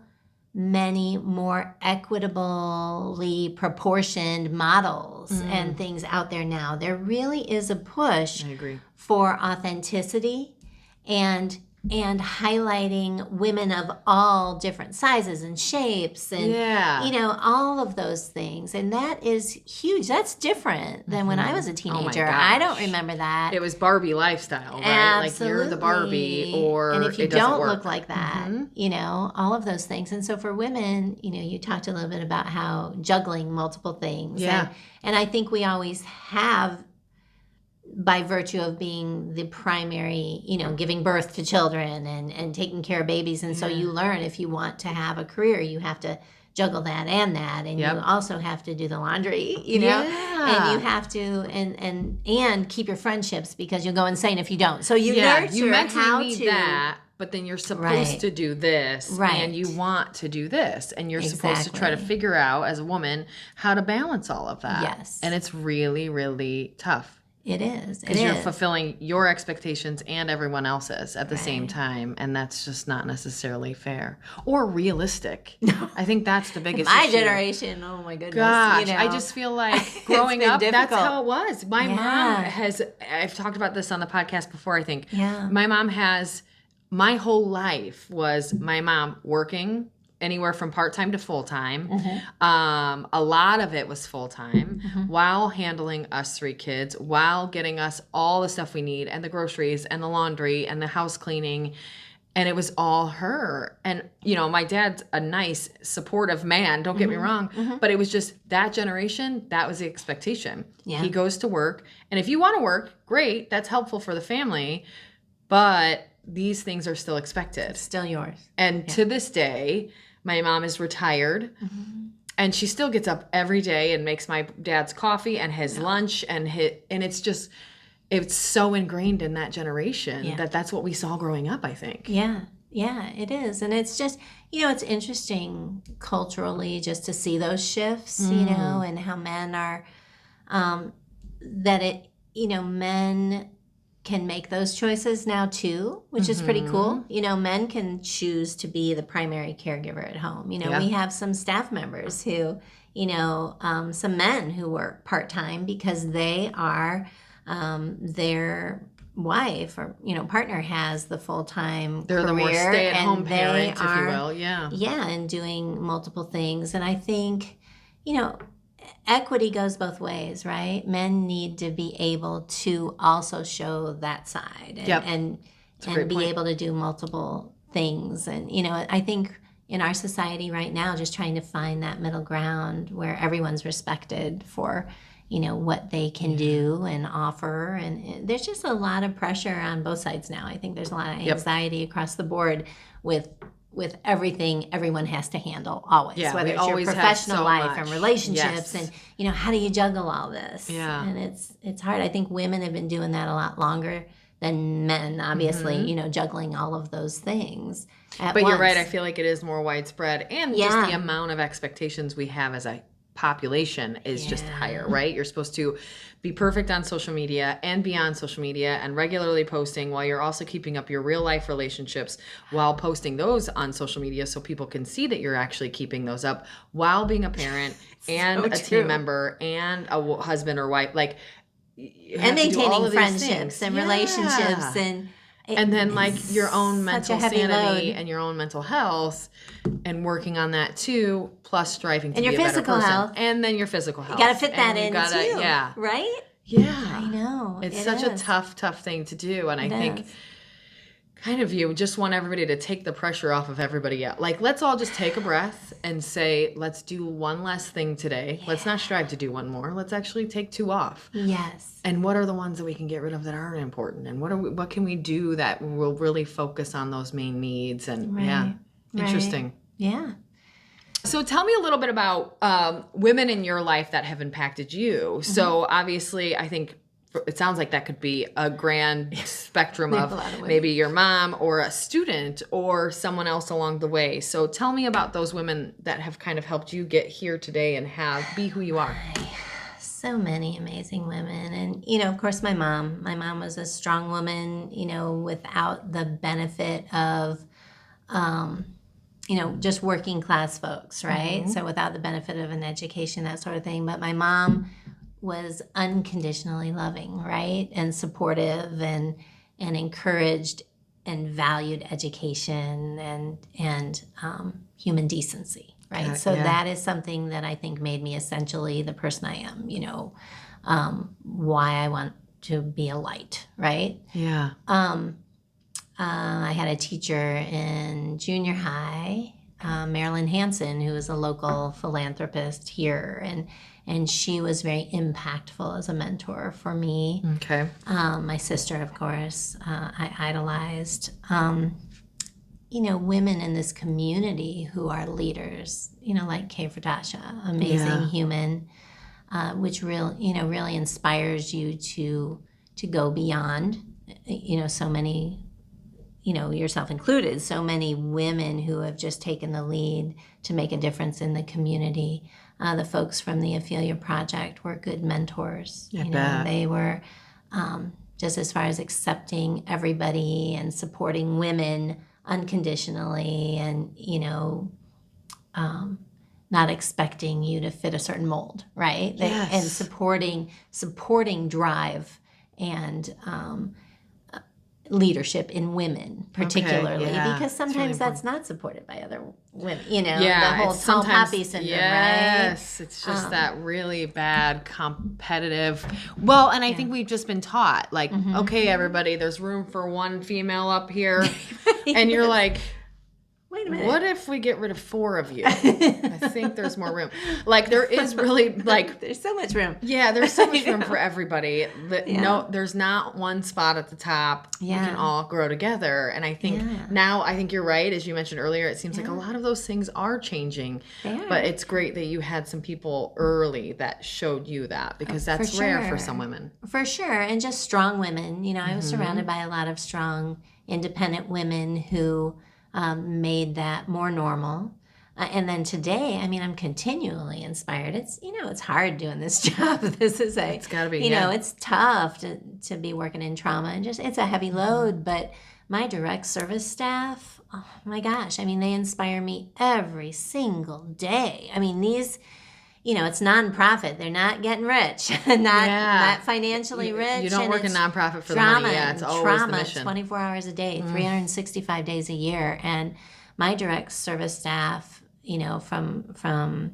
many more equitably proportioned models and things out there now. There really is a push for authenticity and highlighting women of all different sizes and shapes and, all of those things. And that is huge. That's different than when I was a teenager. I don't remember that. It was Barbie lifestyle, right? Absolutely. Like, you're the Barbie, or and if you it doesn't don't work. look like that, all of those things. And so for women, you talked a little bit about how juggling multiple things. Yeah. And I think we always have, by virtue of being the primary, giving birth to children and taking care of babies. And so you learn, if you want to have a career, you have to juggle that. And you also have to do the laundry, and you have to, and keep your friendships, because you'll go insane if you don't. So you nurture you mentally how need to that. but then you're supposed Right. to do this, Right. and you want to do this, and you're supposed to try to Exactly. figure out as a woman how to balance all of that. Yes. And it's really, really tough. It is. It Because you're is. fulfilling your expectations and everyone else's at the same Right. time, and that's just not necessarily fair or realistic. I think that's the biggest My issue. generation, oh my goodness. Gosh, you know, I just feel like growing been up, that's difficult. how it was. My mom Yeah. has, I've talked about this on the podcast before, I think. Yeah. My mom has, my whole life was my mom working anywhere from part-time to full-time. A lot of it was full-time while handling us 3 kids, while getting us all the stuff we need and the groceries and the laundry and the house cleaning. And it was all her. And, you know, my dad's a nice, supportive man, don't get me wrong, but it was just that generation, that was the expectation. Yeah. He goes to work. And if you want to work, great, that's helpful for the family. But these things are still expected. Still yours. And to this day, my mom is retired. And she still gets up every day and makes my dad's coffee and his lunch and it's just, it's so ingrained in that generation that that's what we saw growing up, I think. Yeah. Yeah, it is. And it's just, you know, it's interesting culturally just to see those shifts, you know, and how men are, that it, you know, men can make those choices now too, which is pretty cool. You know, men can choose to be the primary caregiver at home. You know, we have some staff members who, you know, some men who work part-time because they are, their wife or, you know, partner has the full-time They're career. the more stay-at-home and parent, they if you are, will. Yeah. Yeah, and doing multiple things. And I think, you know, equity goes both ways, right? Men need to be able to also show that side and be able to do multiple things. And, you know, I think in our society right now, just trying to find that middle ground where everyone's respected for, you know, what they can do and offer. And there's just a lot of pressure on both sides now. I think there's a lot of anxiety across the board with everything everyone has to handle always, whether it's your professional life and relationships and, you know, how do you juggle all this? Yeah. And it's hard. I think women have been doing that a lot longer than men, obviously, you know, juggling all of those things at But once. you're right. I feel like it is more widespread. And just the amount of expectations we have as a population is just higher, right? You're supposed to be perfect on social media and be on social media and regularly posting while you're also keeping up your real life relationships while posting those on social media so people can see that you're actually keeping those up while being a parent and a team member and a husband or wife. Like, and maintaining friendships and relationships and then like your own mental sanity load. and your own mental health and working on that too, plus striving to and be your a better physical person. health. And then your physical health. You got to fit that and in too. Yeah. Right? Yeah. I know. It's such a tough thing to do. And I think kind of you just want everybody to take the pressure off of everybody else. Like, let's all just take a breath and say, let's do one less thing today. Let's not strive to do one more. Let's actually take 2 off. Yes. And what are the ones that we can get rid of that aren't important? And what can we do that will really focus on those main needs? And interesting. Yeah. So tell me a little bit about women in your life that have impacted you. So obviously, I think it sounds like that could be a grand spectrum of maybe your mom or a student or someone else along the way. So tell me about those women that have kind of helped you get here today and be who you are. So many amazing women. And, you know, of course, my mom was a strong woman, you know, without the benefit of, you know, just working class folks, right? So without the benefit of an education, that sort of thing. But my mom was unconditionally loving, right? And supportive and encouraged and valued education and human decency, right? So that is something that I think made me essentially the person I am, you know, why I want to be a light, right? Yeah. I had a teacher in junior high, Marilyn Hansen, who is a local philanthropist here, and she was very impactful as a mentor for me. Okay. My sister, of course, I idolized. You know, women in this community who are leaders, you know, like Koebcke, amazing human, which really inspires you to go beyond, you know, so many, yourself included, so many women who have just taken the lead to make a difference in the community. The folks from the Ophelia Project were good mentors. I bet. They were just as far as accepting everybody and supporting women unconditionally, and not expecting you to fit a certain mold, right? Yes. And supporting drive and leadership in women, particularly, because sometimes that's not supported by other women. The whole tall poppy syndrome, right? Yes, it's just that really bad competitive. Well, and I think we've just been taught, like, okay, everybody, there's room for one female up here, and you're like, wait a minute. What if we get rid of 4 of you? I think there's more room. Like, there is really, like... There's so much room. Yeah, there's so much room for everybody. No, there's not one spot at the top. Yeah. We can all grow together. And I think now, I think you're right. As you mentioned earlier, it seems like a lot of those things are changing. But it's great that you had some people early that showed you that, because that's rare for some women. For sure. And just strong women. I was surrounded by a lot of strong, independent women who... made that more normal. And then today, I'm continually inspired. It's, it's hard doing this job. This is it's gotta be, it's tough to be working in trauma, and just, it's a heavy load, but my direct service staff, oh my gosh, they inspire me every single day. These, it's nonprofit. They're not getting rich, not financially rich. You don't work in nonprofit for trauma, the money. Yeah, it's always the mission. 24 hours a day, 365 days a year. And my direct service staff, from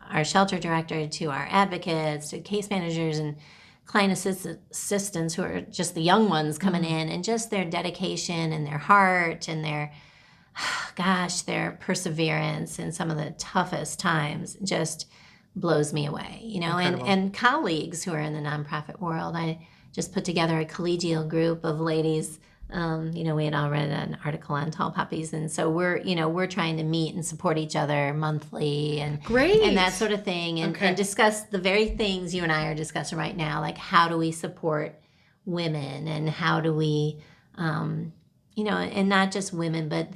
our shelter director to our advocates to case managers and client assistants who are just the young ones coming in, and just their dedication and their heart and their perseverance in some of the toughest times just blows me away, and colleagues who are in the nonprofit world. I just put together a collegial group of ladies. We had all read an article on tall puppies, and so we're trying to meet and support each other monthly and that sort of thing, and discuss the very things you and I are discussing right now, like how do we support women, and how do we, and not just women, but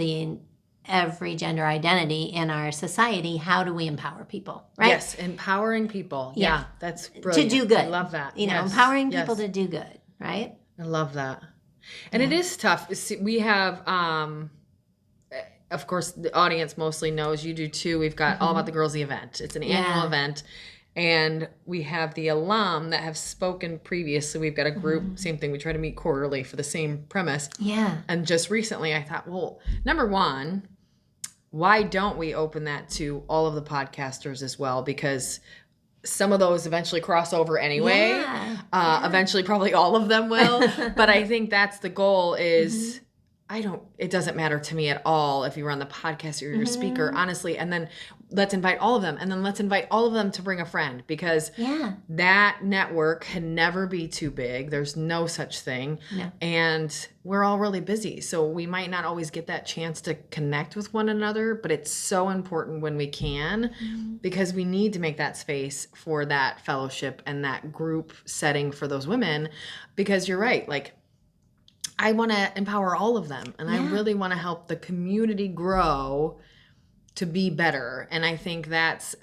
every gender identity in our society. How do we empower people, right? Yes, empowering people. Yeah, that's brilliant. To do good. I love that. Empowering people to do good, right? I love that. And it is tough. We have, of course, the audience mostly knows, you do too. We've got All About the Girls, the event. It's an annual event. And we have the alum that have spoken previously. We've got a group, same thing. We try to meet quarterly for the same premise. Yeah. And just recently I thought, well, number one, why don't we open that to all of the podcasters as well? Because some of those eventually cross over anyway. Eventually probably all of them will. But I think that's the goal is... it doesn't matter to me at all if you're on the podcast or you're a speaker, honestly. And then let's invite all of them. And then let's invite all of them to bring a friend, because that network can never be too big. There's no such thing. No. And we're all really busy. So we might not always get that chance to connect with one another, but it's so important when we can, because we need to make that space for that fellowship and that group setting for those women. Because you're right, like, I want to empower all of them, and I really want to help the community grow to be better. And I think that's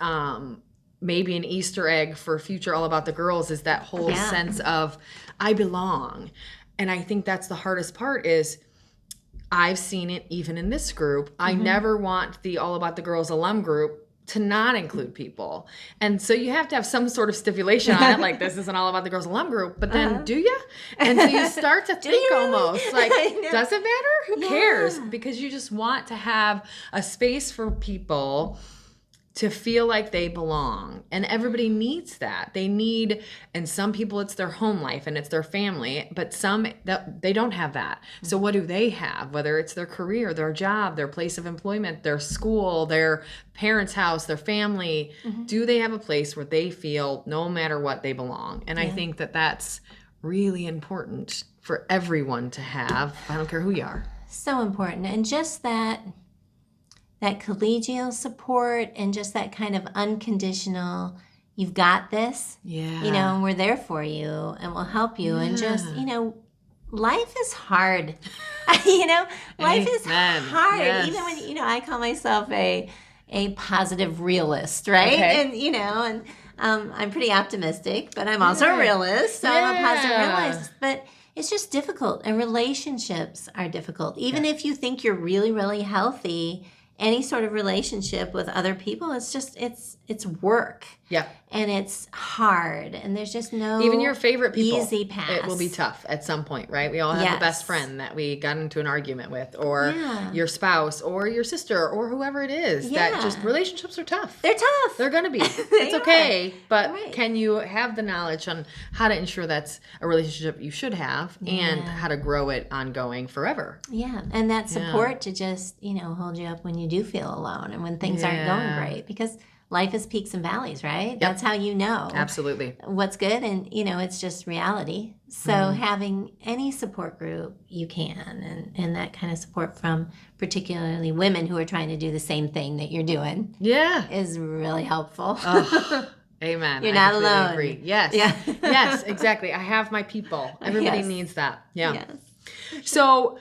maybe an Easter egg for future All About the Girls, is that whole sense of I belong. And I think that's the hardest part is I've seen it even in this group. I never want the All About the Girls alum group to not include people. And so you have to have some sort of stipulation on it, like this isn't All About the Girls alum group, but then do you? And so you start to think almost like, does it matter? Who cares? Because you just want to have a space for people to feel like they belong. And everybody needs that. They need, and some people it's their home life and it's their family, but some they don't have that. So what do they have? Whether it's their career, their job, their place of employment, their school, their parents' house, their family, do they have a place where they feel no matter what they belong? And I think that that's really important for everyone to have. I don't care who you are. So important. And just that collegial support, and just that kind of unconditional, you've got this, and we're there for you and we'll help you. And just, life is hard. You know, life is Amen. hard. Yes. Even when, I call myself a positive realist, right? Okay. And, I'm pretty optimistic, but I'm also a realist. So I'm a positive realist. But it's just difficult. And relationships are difficult. Even if you think you're really, really healthy, any sort of relationship with other people, it's work. Yeah. And it's hard. And there's just no even your favorite people, easy pass. it will be tough at some point, right? We all have the best friend that we got into an argument with, or your spouse, or your sister, or whoever it is. That just relationships are tough. They're tough. They're gonna be. It's okay, but can you have the knowledge on how to ensure that's a relationship you should have, and how to grow it ongoing forever? Yeah, and that support to just hold you up when you do feel alone and when things aren't going great, because life is peaks and valleys, right? Yep. That's how you know. Absolutely. What's good, and it's just reality. So having any support group you can, and that kind of support from particularly women who are trying to do the same thing that you're doing, is really helpful. Amen. You're not alone. Agree. Yes. Yeah. Yes, exactly. I have my people. Everybody needs that. Yeah. Yes. So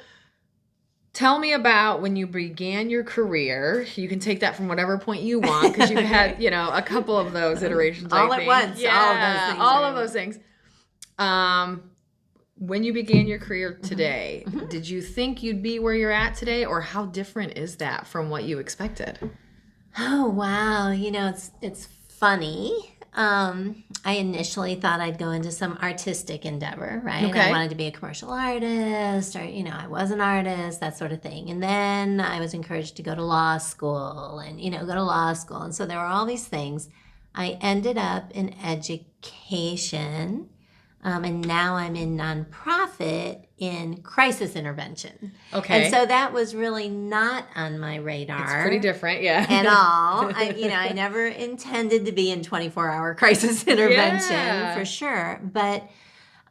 tell me about when you began your career. You can take that from whatever point you want, because you've had, a couple of those iterations. All at once. Yeah, all of those things. When you began your career today, did you think you'd be where you're at today, or how different is that from what you expected? Oh, wow. It's funny. I initially thought I'd go into some artistic endeavor, right? Okay. I wanted to be a commercial artist, or, I was an artist, that sort of thing. And then I was encouraged to go to law school and, go to law school. And so there were all these things. I ended up in education, and now I'm in nonprofit in crisis intervention. Okay. And so that was really not on my radar. It's pretty different, at all. I never intended to be in 24-hour crisis intervention, for sure. But,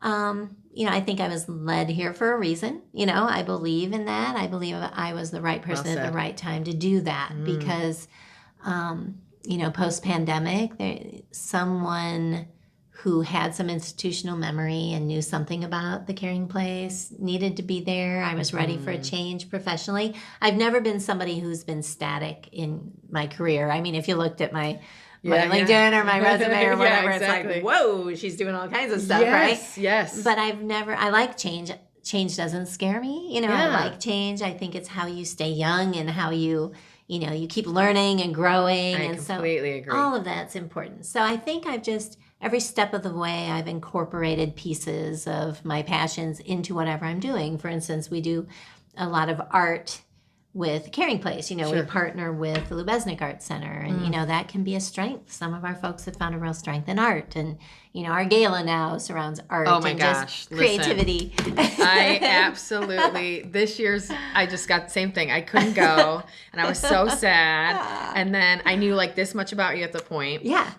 I think I was led here for a reason. I believe in that. I believe I was the right person at the right time to do that, because, post-pandemic, someone who had some institutional memory and knew something about the caring place needed to be there. I was ready for a change professionally. I've never been somebody who's been static in my career. I mean, if you looked at my LinkedIn or my resume or whatever, exactly. It's like, whoa, she's doing all kinds of stuff, right? Yes. But I like change. Change doesn't scare me. I like change. I think it's how you stay young and how you keep learning and growing. I completely agree. All of that's important. So I think every step of the way, I've incorporated pieces of my passions into whatever I'm doing. For instance, we do a lot of art with Caring Place. We partner with the Lubeznik Art Center, and, that can be a strength. Some of our folks have found a real strength in art, and, our gala now surrounds art just creativity. I absolutely, I just got the same thing. I couldn't go, and I was so sad. And then I knew this much about you at the point. Yeah.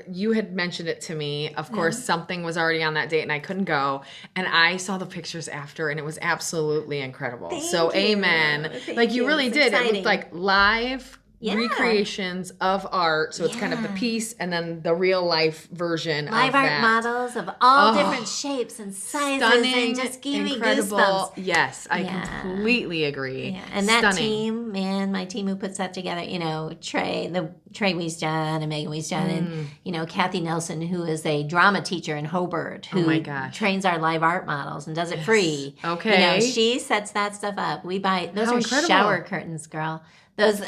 You had mentioned it to me. Of course, something was already on that date, and I couldn't go. And I saw the pictures after, and it was absolutely incredible. Thank you. Amen. You really did. Exciting. It looked like live recreations of art. So it's kind of the piece and then the real life version live of art that. models of all different shapes and sizes, stunning, and just gave me incredible. Goosebumps. Yes, I completely agree. Yeah. And that team, my team who puts that together, Trey Wiesjohn and Megan Wiesjohn, and Kathy Nelson, who is a drama teacher in Hobart, who trains our live art models and does it free. Okay. She sets that stuff up. We buy those are shower curtains, girl. Those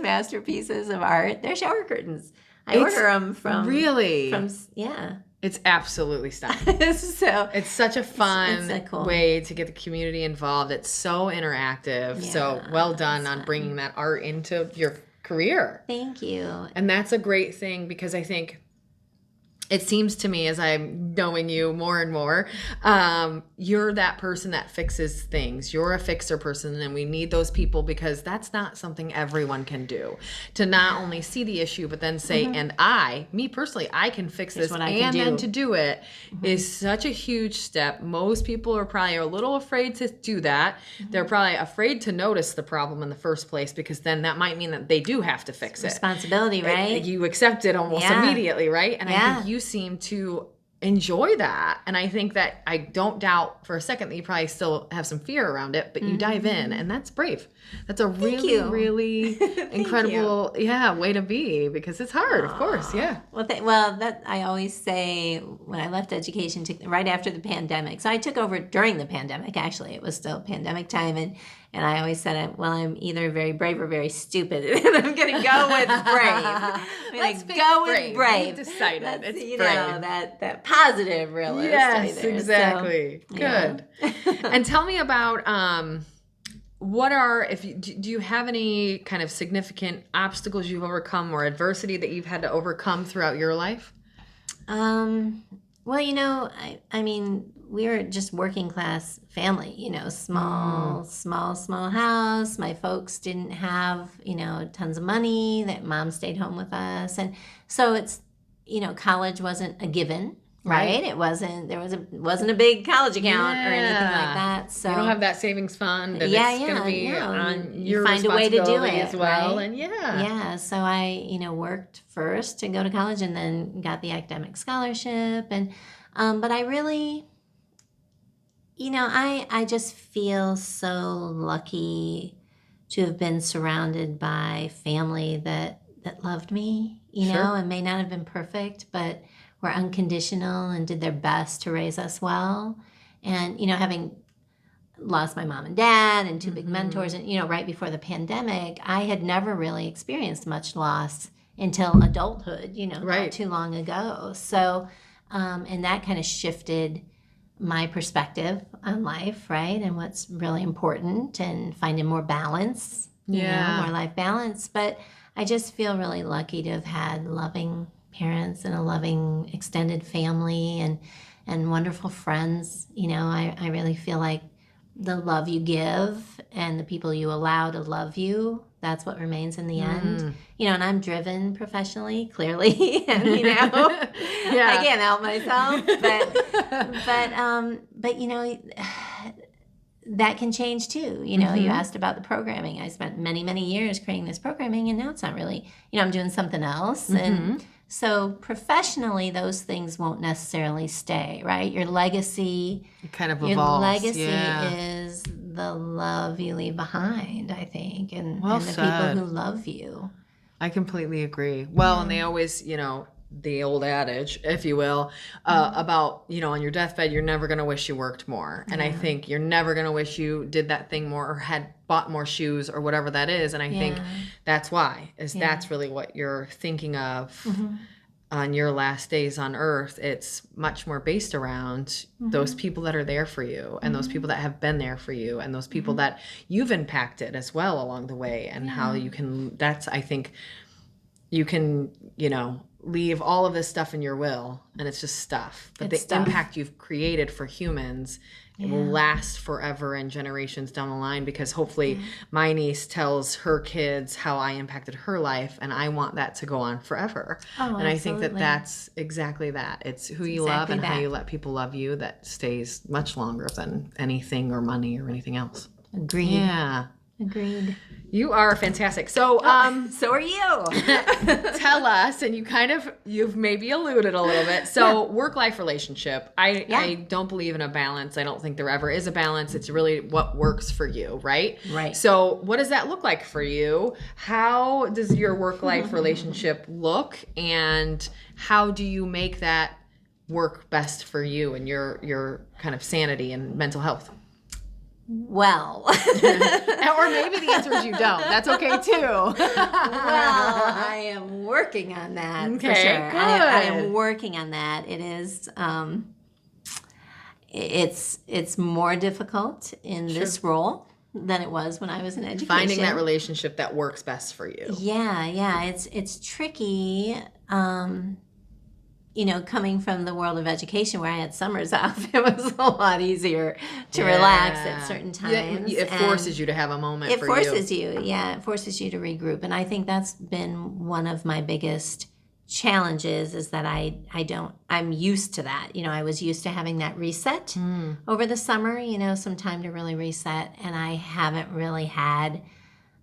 masterpieces of art, they're shower curtains. I order them from It's absolutely stunning. So it's such a fun it's cool way to get the community involved. It's so interactive. So well done on bringing that art into your career. Thank you. And that's a great thing, because I think it seems to me, as I'm knowing you more and more, you're that person that fixes things. You're a fixer person, and we need those people, because that's not something everyone can do. To not only see the issue, but then say, and me personally, I can fix this, and then to do it is such a huge step. Most people are probably a little afraid to do that. They're probably afraid to notice the problem in the first place, because then that might mean that they do have to fix it. Responsibility, right? You accept it almost immediately, right? And I think you seem to enjoy that. And I think that I don't doubt for a second that you probably still have some fear around it, but you dive in, and that's brave. That's a really, really incredible, way to be, because it's hard, of course. Yeah. Well, that I always say when I left education right after the pandemic. So I took over during the pandemic. Actually, it was still pandemic time, and I always said, I'm either very brave or very stupid, and I'm going to go with brave. I'm going to go with brave. We've decided it's brave. That positive realist. Yes, right there. Exactly. So, good. And tell me about do you have any kind of significant obstacles you've overcome or adversity that you've had to overcome throughout your life? Well, I mean, we were just working class family, small house. My folks didn't have, tons of money. That mom stayed home with us. And so it's, college wasn't a given, right? It wasn't a big college account or anything like that. So you don't have that savings fund, and it's going to be on your find a way to do it as well. Right? And so I, worked first to go to college and then got the academic scholarship. And, but I really, I just feel so lucky to have been surrounded by family that loved me, and may not have been perfect, but were unconditional and did their best to raise us well. And, having lost my mom and dad and two big mentors, and, right before the pandemic, I had never really experienced much loss until adulthood, not too long ago. So, and that kind of shifted my perspective on life, right? And what's really important, and finding more balance, more life balance. But I just feel really lucky to have had loving parents and a loving extended family and wonderful friends. I really feel like the love you give and the people you allow to love you, that's what remains in the end. And I'm driven professionally, clearly, and I can't help myself, but that can change too. You asked about the programming. I spent many, many years creating this programming, and now it's not really, I'm doing something else. And so professionally, those things won't necessarily stay, right? Your legacy, it kind of evolves. Your legacy is the love you leave behind, I think, and the people who love you. I completely agree. Well, and they always, the old adage, if you will, about, on your deathbed, you're never going to wish you worked more. And I think you're never going to wish you did that thing more or had bought more shoes or whatever that is. And I think that's why, that's really what you're thinking of on your last days on earth. It's much more based around those people that are there for you, and those people that have been there for you, and those people that you've impacted as well along the way, and how you can, I think you can, leave all of this stuff in your will, and it's just stuff. But the impact you've created for humans, it will last forever and generations down the line, because hopefully my niece tells her kids how I impacted her life, and I want that to go on forever. And I think that that's exactly that. It's who you love and how you let people love you that stays much longer than anything or money or anything else. Agreed. Yeah. Agreed. You are fantastic. So, so are you. Tell us, and you've maybe alluded a little bit. So, work-life relationship. I don't believe in a balance. I don't think there ever is a balance. It's really what works for you, right? Right. So, what does that look like for you? How does your work-life relationship look, and how do you make that work best for you and your kind of sanity and mental health? Well. Or maybe the answer is you don't. That's okay too. Well, I am working on that, for sure. Good. I am working on that. It is, it's more difficult in this role than it was when I was in education. Finding that relationship that works best for you. Yeah. It's tricky. Coming from the world of education where I had summers off, it was a lot easier to relax at certain times. It forces you to have a moment for you. It forces you, it forces you to regroup. And I think that's been one of my biggest challenges, is that I'm used to that. I was used to having that reset over the summer, some time to really reset. And I haven't really had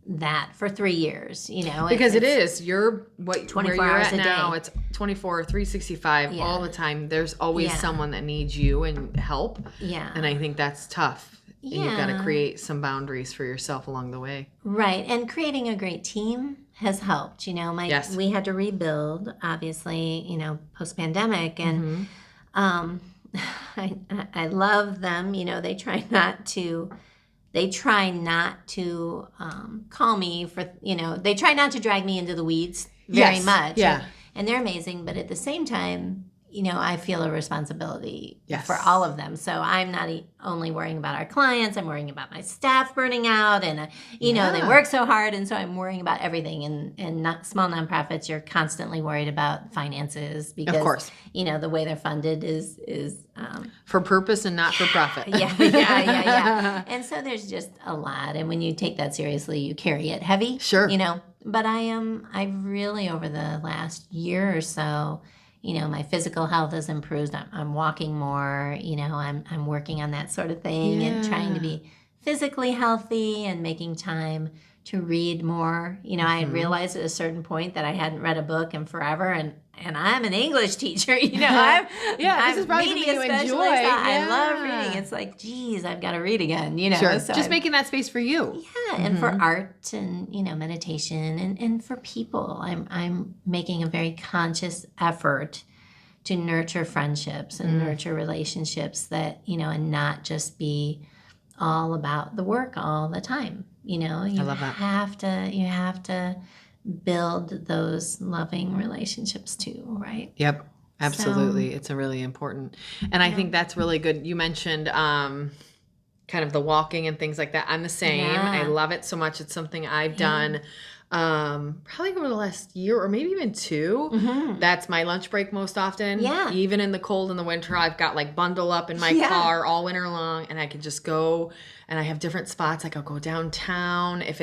that for 3 years, because it is where 24 you're hours at a now. day. It's 24, 365 all the time. There's always someone that needs you and help. Yeah. And I think that's tough. Yeah. And you've got to create some boundaries for yourself along the way. Right. And creating a great team has helped. Yes. We had to rebuild, obviously, post-pandemic. And I love them. They try not to call me for, they try not to drag me into the weeds very much. Yeah. And they're amazing. But at the same time, I feel a responsibility for all of them. So I'm not only worrying about our clients, I'm worrying about my staff burning out. And, they work so hard. And so I'm worrying about everything. And not small nonprofits, you're constantly worried about finances because, of course, the way they're funded is for purpose and not for profit. Yeah. And so there's just a lot. And when you take that seriously, you carry it heavy. Sure. But I've really, over the last year or so, my physical health has improved. I'm walking more, I'm working on that sort of thing and trying to be physically healthy and making time to read more. I had realized at a certain point that I hadn't read a book in forever, and I'm an English teacher, I'm this is probably media something you specialist. enjoy. I love reading. It's like, geez, I've got to read again, Sure. So just making that space for you. Yeah, and for art and, meditation and for people. I'm making a very conscious effort to nurture friendships and nurture relationships that, and not just be all about the work all the time. You I love that. You have to build those loving relationships too, right? Yep. Absolutely. It's a really important. And I think that's really good. You mentioned kind of the walking and things like that. I'm the same. Yeah. I love it so much. It's something I've done probably over the last year or maybe even 2. That's my lunch break most often. Yeah. Even in the cold in the winter, I've got like bundle up in my car all winter long, and I can just go, and I have different spots. Like I'll go downtown. If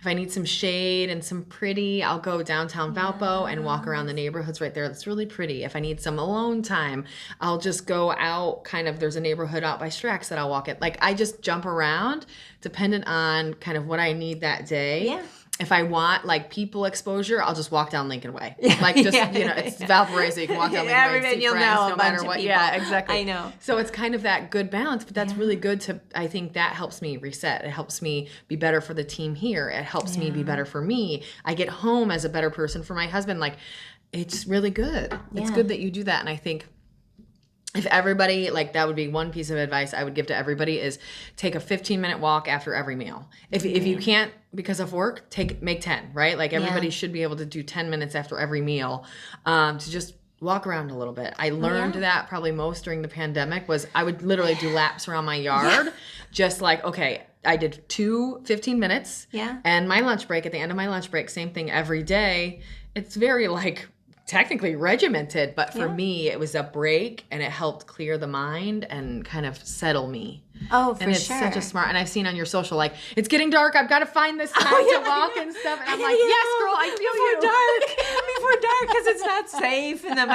I need some shade and some pretty, I'll go downtown Valpo and walk around the neighborhoods right there. That's really pretty. If I need some alone time, I'll just go out there's a neighborhood out by Strax that I'll walk in. Like I just jump around dependent on kind of what I need that day. Yeah. If I want like people exposure, I'll just walk down Lincoln Way. Like just, it's Valparaiso. You can walk down Lincoln Way and see friends no matter what. Yeah, exactly. I know. So it's kind of that good balance, but that's really good I think that helps me reset. It helps me be better for the team here. It helps me be better for me. I get home as a better person for my husband. Like it's really good. It's good that you do that. And I think if everybody, like that would be one piece of advice I would give to everybody is take a 15-minute walk after every meal. If you can't because of work, make 10, right? Like everybody should be able to do 10 minutes after every meal to just walk around a little bit. I learned that probably most during the pandemic was I would literally do laps around my yard. Just like, okay, I did 15 minutes. Yeah. And my lunch break, at the end of my lunch break, same thing every day. It's very like technically regimented, but for me, it was a break and it helped clear the mind and kind of settle me. Oh, for sure. And it's such a smart, and I've seen on your social, like, it's getting dark, I've got to find this time to walk and stuff. And I'm like, yes, girl, I feel before dark, because it's not safe. And then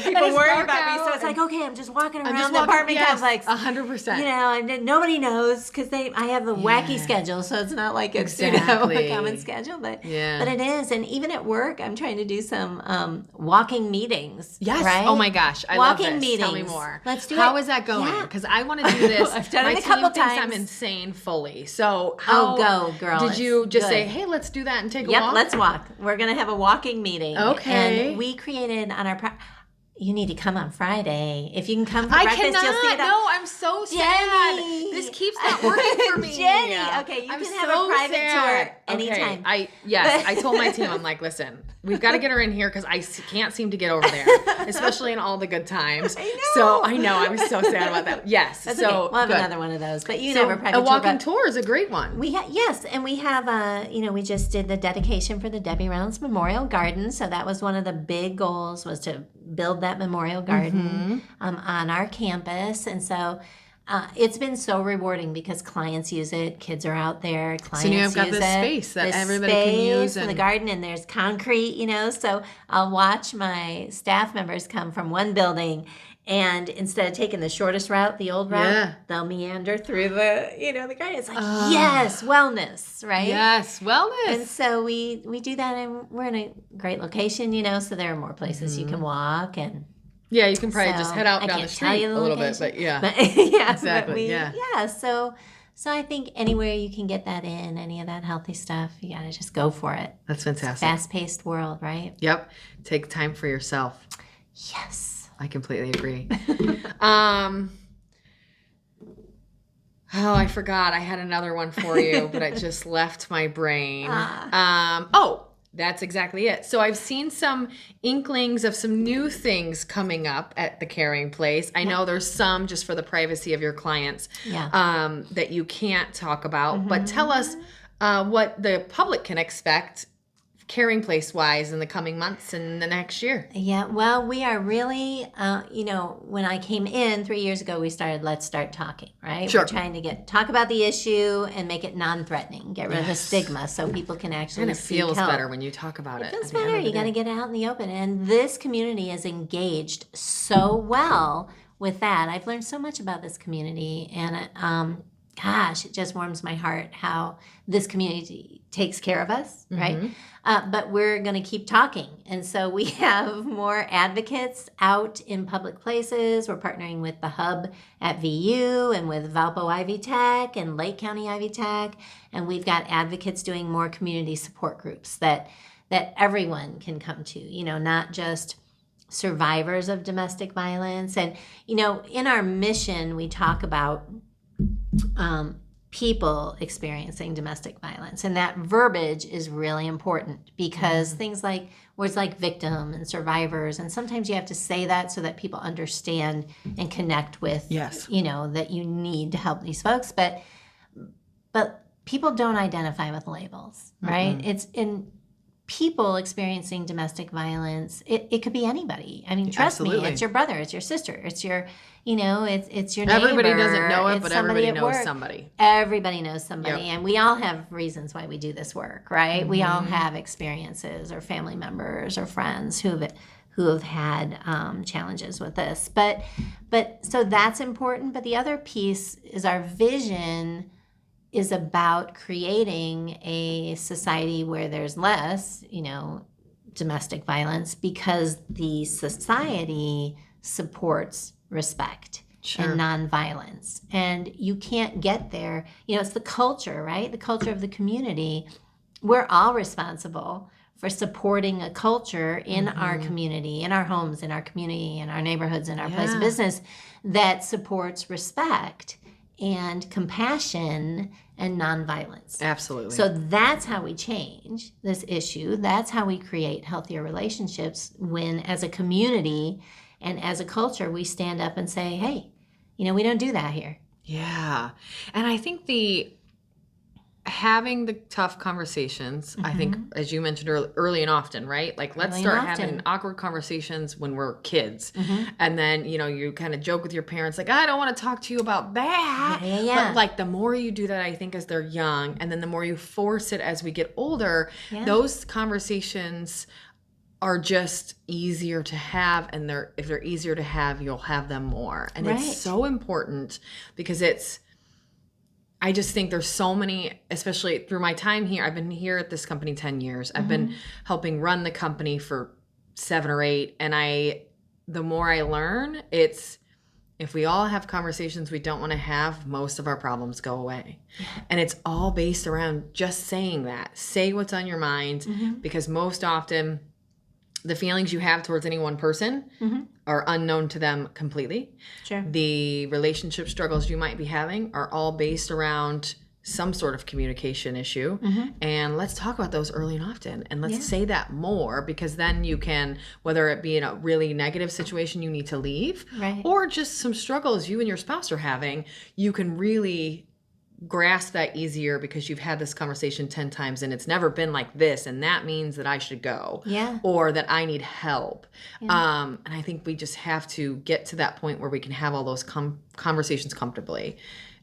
people worry about me. So it's like, okay, I'm just walking around the apartment complex. 100%. And nobody knows because I have a wacky schedule. So it's not like it's a common schedule. But it is. And even at work, I'm trying to do some walking meetings. Yes. Right? Oh my gosh. I love this. Meetings. Tell me more. Let's do it. How is that going? Because I want to do this. I've done my it a couple team thinks times. I'm insane fully. So how go, girl. Did you just good. say, hey, let's do that and take a Yep, walk? let's walk. We're going to have a walking meeting. Okay. And we created on our... You need to come on Friday. If you can come for breakfast, cannot. You'll see that. No, I'm so sad. This keeps not working for me. Jenny, okay, you can have a private tour anytime. Okay. I told my team, I'm like, listen, we've got to get her in here because I can't seem to get over there, especially in all the good times. I know. So I know, I was so sad about that. Yes. That's so okay. We'll have another one of those. But you can have a private tour. A walking tour is a great one. Yes, and we have, we just did the dedication for the Debbie Reynolds Memorial Garden. So that was one of the big goals, was to build that memorial garden on our campus. And so it's been so rewarding because clients use it, kids are out there, clients so you've got use this it, space that everybody can use in the garden, and there's concrete, so I'll watch my staff members come from one building And instead of taking the shortest route, the old route, they'll meander through the, the garden. It's like, yes, wellness, right? Yes, wellness. And so we do that, and we're in a great location, so there are more places you can walk. And yeah, you can probably just head out down the street a little bit, but yeah. Yeah, exactly, So I think anywhere you can get that in, any of that healthy stuff, you got to just go for it. That's fantastic. It's a fast-paced world, right? Yep. Take time for yourself. Yes. I completely agree. Oh, I forgot. I had another one for you, but it just left my brain. That's exactly it. So I've seen some inklings of some new things coming up at the Caring Place. I know there's some just for the privacy of your clients that you can't talk about. But tell us what the public can expect Caring Place wise in the coming months and the next year. Yeah, well, we are really, when I came in 3 years ago, we started Let's Start Talking, right? Sure. We're trying to talk about the issue and make it non-threatening, get rid of the stigma so people can actually And it seek feels help. better when you talk about it. It feels better. You got to get out in the open. And this community is engaged so well with that. I've learned so much about this community, and gosh, it just warms my heart how this community takes care of us, right? But we're going to keep talking. And so we have more advocates out in public places. We're partnering with the Hub at VU and with Valpo Ivy Tech and Lake County Ivy Tech. And we've got advocates doing more community support groups that everyone can come to, not just survivors of domestic violence. And, in our mission, we talk about people experiencing domestic violence, and that verbiage is really important because things like words like victim and survivors, and sometimes you have to say that so that people understand and connect with that you need to help these folks, but people don't identify with labels, right? It's in people experiencing domestic violence. It could be anybody. I mean, trust me, it's your brother, it's your sister, it's your it's your neighbor. Everybody doesn't know it, but everybody knows somebody. Everybody knows somebody. And we all have reasons why we do this work, right? We all have experiences or family members or friends who have had challenges with this. But so that's important. But the other piece is our vision is about creating a society where there's less, domestic violence because the society supports respect and nonviolence. And you can't get there. It's the culture, right? The culture of the community. We're all responsible for supporting a culture in our community, in our homes, in our community, in our neighborhoods, in our place of business that supports respect and compassion and nonviolence. Absolutely. So that's how we change this issue. That's how we create healthier relationships when, as a community and as a culture, we stand up and say, hey, we don't do that here. Yeah. And I think having the tough conversations, I think, as you mentioned early and often, right? Like, let's start having awkward conversations when we're kids. And then, you kind of joke with your parents, like, I don't want to talk to you about that. But, like, the more you do that, I think, as they're young, and then the more you force it as we get older, those conversations are just easier to have. And if they're easier to have, you'll have them more. And it's so important because I just think there's so many, especially through my time here. I've been here at this company 10 years. I've been helping run the company for 7 or 8. And the more I learn, if we all have conversations we don't want to have, most of our problems go away. And it's all based around just saying that. Say what's on your mind, because most often the feelings you have towards any one person are unknown to them completely. Sure. The relationship struggles you might be having are all based around some sort of communication issue. And let's talk about those early and often. And let's say that more, because then you can, whether it be in a really negative situation you need to leave, or just some struggles you and your spouse are having, you can really grasp that easier because you've had this conversation 10 times and it's never been like this, and that means that I should go, or that I need help. And I think we just have to get to that point where we can have all those conversations comfortably.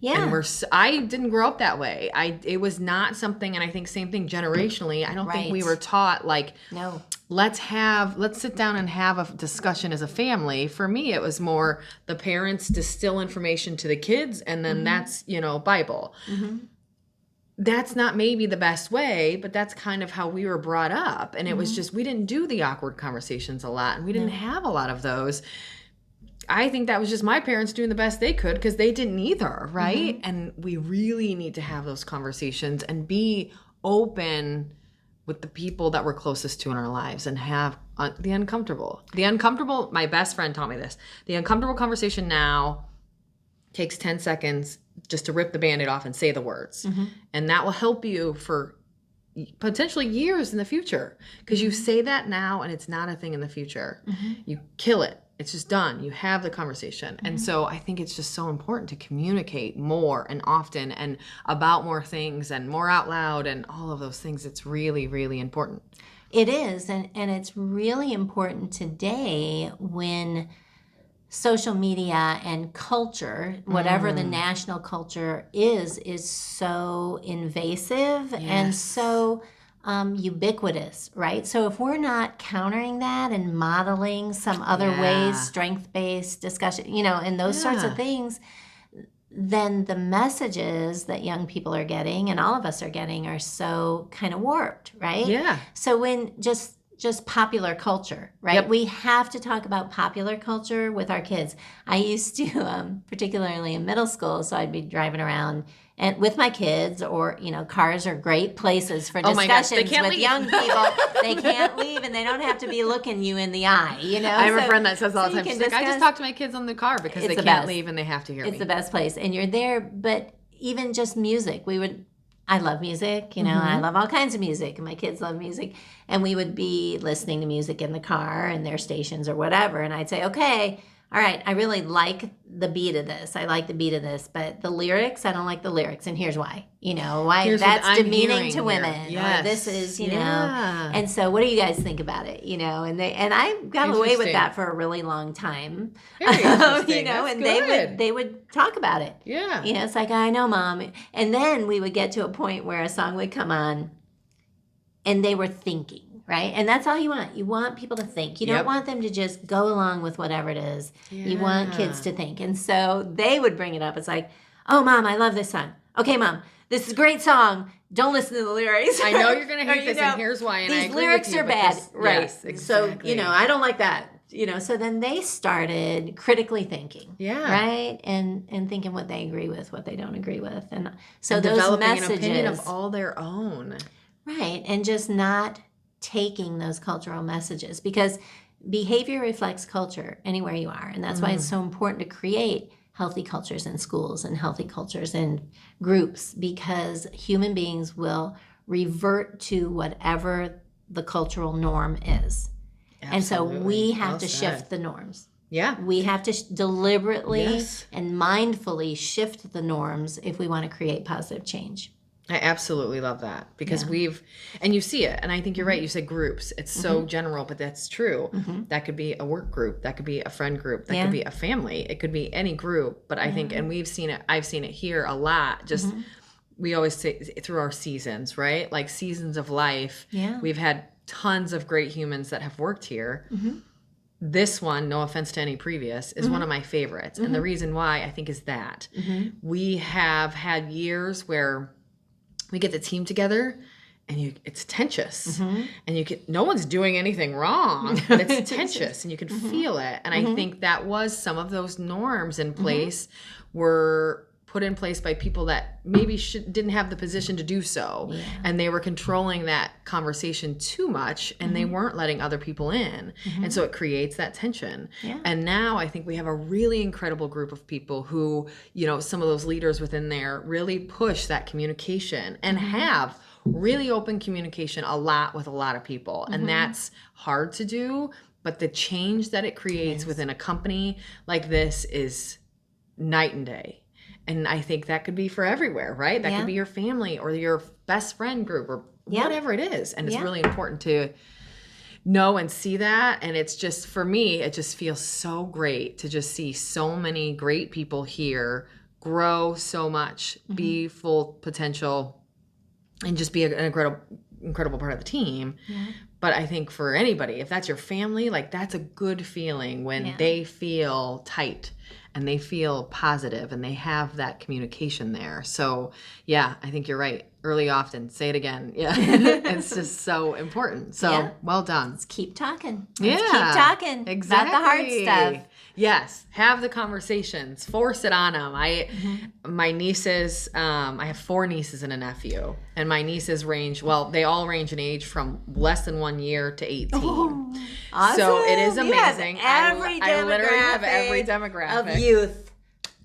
And I didn't grow up that way. It was not something, and I think same thing generationally. I don't think we were taught let's sit down and have a discussion as a family. For me, it was more the parents distill information to the kids, and then that's, Bible. That's not maybe the best way, but that's kind of how we were brought up. And it was just, we didn't do the awkward conversations a lot, and we didn't have a lot of those. I think that was just my parents doing the best they could because they didn't either, right? And we really need to have those conversations and be open with the people that we're closest to in our lives and have the uncomfortable. My best friend taught me this. The uncomfortable conversation now takes 10 seconds just to rip the Band-Aid off and say the words. And that will help you for potentially years in the future because you say that now and it's not a thing in the future. You kill it. It's just done. You have the conversation. And so I think it's just so important to communicate more and often and about more things and more out loud and all of those things. It's really, really important. It is. And it's really important today when social media and culture, whatever the national culture is so invasive and so ubiquitous, right? So if we're not countering that and modeling some other ways, strength-based discussion, and those sorts of things, then the messages that young people are getting and all of us are getting are so kind of warped, right? Yeah. So when just popular culture, right? Yep. We have to talk about popular culture with our kids. I used to, particularly in middle school, so I'd be driving around and with my kids, or cars are great places for discussions with young people. They can't leave, and they don't have to be looking you in the eye. I have a friend that says all the time. She's like, I just talk to my kids on the car because they can't leave and they have to hear me. It's the best place, and you're there. But even just music, I love music, I love all kinds of music, and my kids love music. And we would be listening to music in the car and their stations or whatever. And I'd say, okay, all right, I really like the beat of this. I like the beat of this, but the lyrics, I don't like the lyrics. And here's why. Why here's that's demeaning to women. Yes. Or this is, know. And so what do you guys think about it? And I got away with that for a really long time. Very interesting. That's and good. they would talk about it. Yeah. It's like, I know, Mom. And then we would get to a point where a song would come on and they were thinking, right? And that's all you want. You want people to think. You don't want them to just go along with whatever it is. Yeah. You want kids to think. And so they would bring it up. It's like, oh, Mom, I love this song. Okay, Mom, this is a great song. Don't listen to the lyrics. I know you're going to hate this, and here's why. And these I agree lyrics with you, are bad. Right. Yes, exactly. So, I don't like that. So then they started critically thinking. Yeah. Right? And thinking what they agree with, what they don't agree with. And so those developing messages. an opinion of all their own. Right. And just not taking those cultural messages, because behavior reflects culture anywhere you are. And that's why it's so important to create healthy cultures in schools and healthy cultures in groups, because human beings will revert to whatever the cultural norm is. Absolutely. And so we have to shift the norms. Yeah. We have to deliberately and mindfully shift the norms if we want to create positive change. I absolutely love that, because and you see it, and I think you're right. You said groups. It's so general, but that's true. That could be a work group. That could be a friend group. That could be a family. It could be any group. But I think, and I've seen it here a lot, just we always say through our seasons, right? Like seasons of life. Yeah. We've had tons of great humans that have worked here. This one, no offense to any previous, is one of my favorites. And the reason why, I think, is that we have had years where we get the team together and it's tensious and no one's doing anything wrong, but it's tensious and you can feel it. And I think that was some of those norms in place were put in place by people that maybe didn't have the position to do so. Yeah. And they were controlling that conversation too much, and they weren't letting other people in. And so it creates that tension. Yeah. And now I think we have a really incredible group of people who, some of those leaders within there really push that communication and have really open communication a lot with a lot of people. And that's hard to do, but the change that it creates within a company like this is night and day. And I think that could be for everywhere, right? That could be your family or your best friend group or whatever it is. And it's really important to know and see that. And it's just, for me, it just feels so great to just see so many great people here grow so much, be full potential, and just be an incredible part of the team. Yeah. But I think for anybody, if that's your family, like that's a good feeling when they feel tight and they feel positive and they have that communication there. So yeah, I think you're right. Early, often. Say it again. Yeah. It's just so important. So well done. Let's keep talking. Let's keep talking exactly. about the hard stuff. Yes. Have the conversations. Force it on them. My nieces, I have 4 nieces and a nephew. And my nieces range, they all range in age from less than 1 year to 18. Oh, awesome. So it is amazing. I literally have every demographic of youth.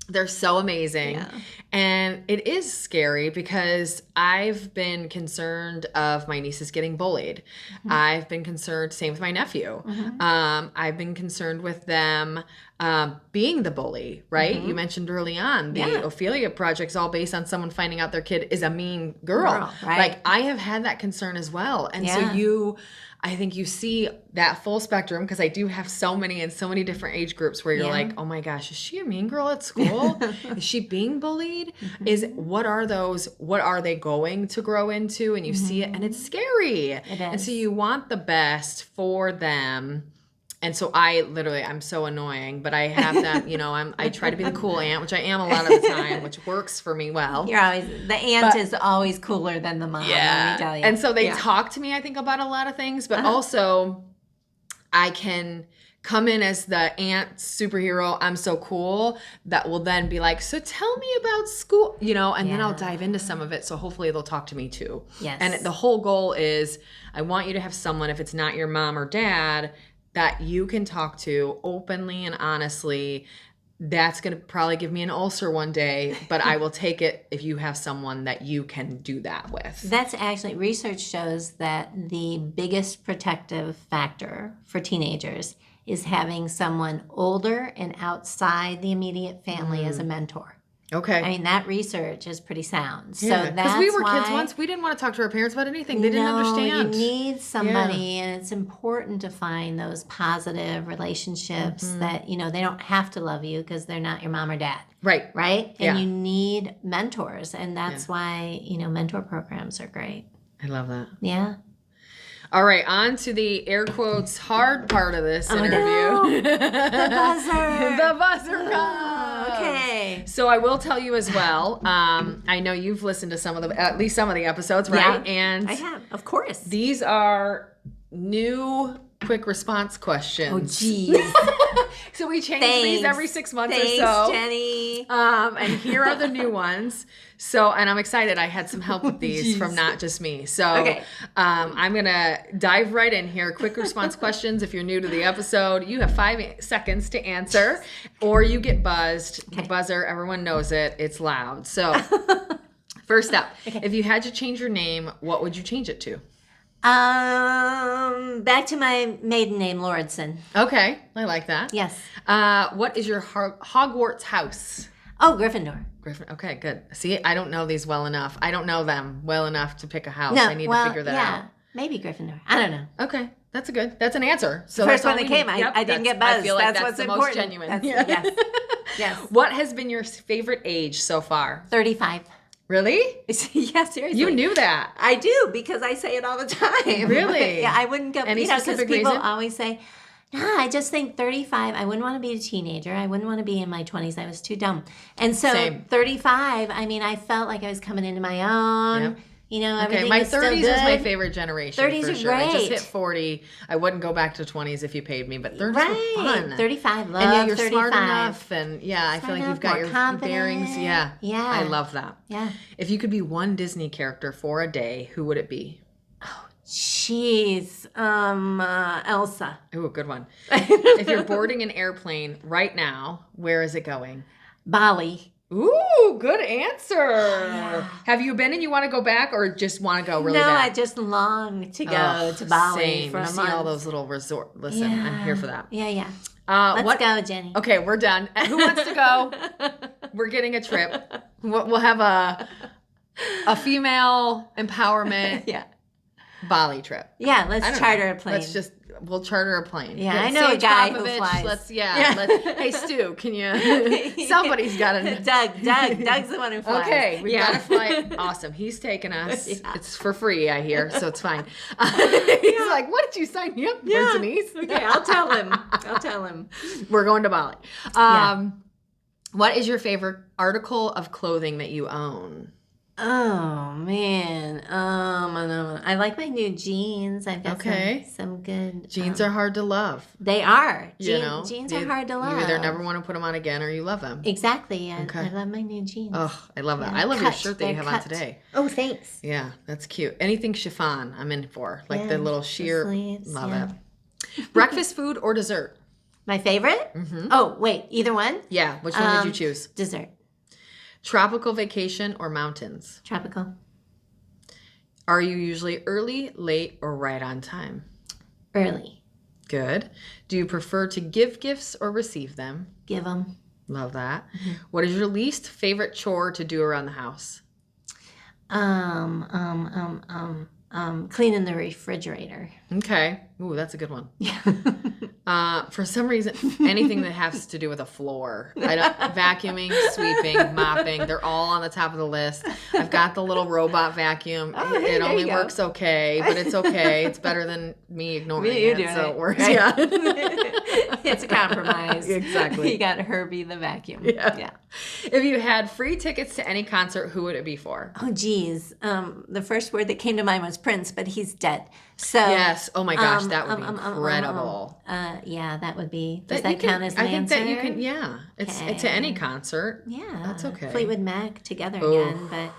They're so amazing. Yeah. And it is scary because I've been concerned of my nieces getting bullied. Mm-hmm. I've been concerned, same with my nephew. Mm-hmm. I've been concerned with them being the bully, right? Mm-hmm. You mentioned early on, the Ophelia Project is all based on someone finding out their kid is a mean girl. Right? Like I have had that concern as well. And so I think you see that full spectrum because I do have so many in so many different age groups where you're like, oh my gosh, is she a mean girl at school? Is she being bullied? Mm-hmm. What are they going to grow into? And you see it and it's scary. It is. And so you want the best for them. And so I'm so annoying, but I have them, I try to be the cool aunt, which I am a lot of the time, which works for me well. The aunt is always cooler than the mom, let me tell you. And so they talk to me, I think, about a lot of things, but also I can come in as the aunt superhero, I'm so cool, that will then be like, so tell me about school, and then I'll dive into some of it. So hopefully they'll talk to me too. Yes. And the whole goal is I want you to have someone, if it's not your mom or dad, that you can talk to openly and honestly. That's going to probably give me an ulcer one day, but I will take it if you have someone that you can do that with. That's actually, research shows that the biggest protective factor for teenagers is having someone older and outside the immediate family as a mentor. Okay. I mean, that research is pretty sound. Yeah. So that's because we were kids once. We didn't want to talk to our parents about anything. They didn't understand. You need somebody, and it's important to find those positive relationships that, they don't have to love you because they're not your mom or dad. Right. Right? And you need mentors. And that's why, mentor programs are great. I love that. Yeah. All right, on to the air quotes hard part of this interview. No. The buzzer. The buzzer comes. Okay. So I will tell you as well. I know you've listened to at least some of the episodes, right? Yeah, and I have, of course. These are new quick response questions. Oh, geez. So we change these every 6 months or so. Thanks, Jenny. And here are the new ones. So, and I'm excited. I had some help with these from not just me. So I'm going to dive right in here. Quick response questions. If you're new to the episode, you have 5 seconds to answer or you get buzzed. Okay. The buzzer, everyone knows it. It's loud. So first up, if you had to change your name, what would you change it to? Back to my maiden name, Lauridsen. Okay, I like that. Yes. What is your Hogwarts house? Oh, Gryffindor. Okay, good. See, I don't know these well enough. I don't know them well enough to pick a house. I need to figure that out. Maybe Gryffindor. I don't know. Okay, that's an answer. So first one that came, I didn't get buzzed. I feel like that's what's the important. Most genuine. Yes. Yes. What has been your favorite age so far? 35. Really? Yeah, seriously. You knew that. I do, because I say it all the time. Really? Yeah, I wouldn't go, Any specific because people reason? always say, I just think 35, I wouldn't want to be a teenager. I wouldn't want to be in my 20s. I was too dumb. And so 35, I felt like I was coming into my own. Yep. Everything my was 30s still good. is my favorite generation. 30s for are sure. great. I just hit 40. I wouldn't go back to 20s if you paid me, but 30s were fun. 35, love and you're 35. smart enough, and I feel like you've got your bearings. Yeah, I love that. Yeah. If you could be one Disney character for a day, who would it be? Oh, jeez, Elsa. Ooh, good one. If you're boarding an airplane right now, where is it going? Bali. Ooh, good answer. Yeah. Have you been and you want to go back, or just want to go really bad? No, I just long to go to Bali for a month. See all those little resort. Listen, I'm here for that. Yeah. Let's go, Jenny. Okay, we're done. Who wants to go? We're getting a trip. We'll have a female empowerment Bali trip. Yeah, I let's don't charter know. a plane. We'll charter a plane. Yeah, Get I know a Sage guy who Popovich, flies. Hey, Stu, can you? Somebody's got to. Doug's the one who flies. Okay, we've got a flight. Awesome. He's taking us. Yeah. It's for free, I hear, so it's fine. He's like, what did you sign me up for, Denise? Okay, I'll tell him. We're going to Bali. Yeah. What is your favorite article of clothing that you own? Oh man, I like my new jeans. I've got some good jeans are hard to love. They are. Jeans are hard to love. You either never want to put them on again or you love them. Exactly. I love my new jeans. Oh, I love that. I love your shirt that you have on today. Oh, thanks. Yeah, that's cute. Anything chiffon, I'm in for. Like the little sheer. Sleeves, love it. Breakfast food or dessert? My favorite? Mm-hmm. Oh, wait, either one? Yeah. Which one did you choose? Dessert. Tropical vacation or mountains? Tropical. Are you usually early, late, or right on time? Early. Good. Do you prefer to give gifts or receive them? Give them. Love that. Mm-hmm. What is your least favorite chore to do around the house? Cleaning the refrigerator. Okay. Ooh, that's a good one. Yeah. For some reason, anything that has to do with a floor, vacuuming, sweeping, mopping, they're all on the top of the list. I've got the little robot vacuum. It only works okay, but it's okay. It's better than me ignoring it, so it works. Right? Yeah. It's a compromise. Exactly. You got Herbie the vacuum. Yeah. If you had free tickets to any concert, who would it be for? Oh, geez. The first word that came to mind was Prince, but he's dead. So yes. Oh my gosh, that would be incredible. Yeah, that would be. Does that count as an answer? I think that you can. Yeah, it's to any concert. Yeah, that's okay. Fleetwood Mac together again, but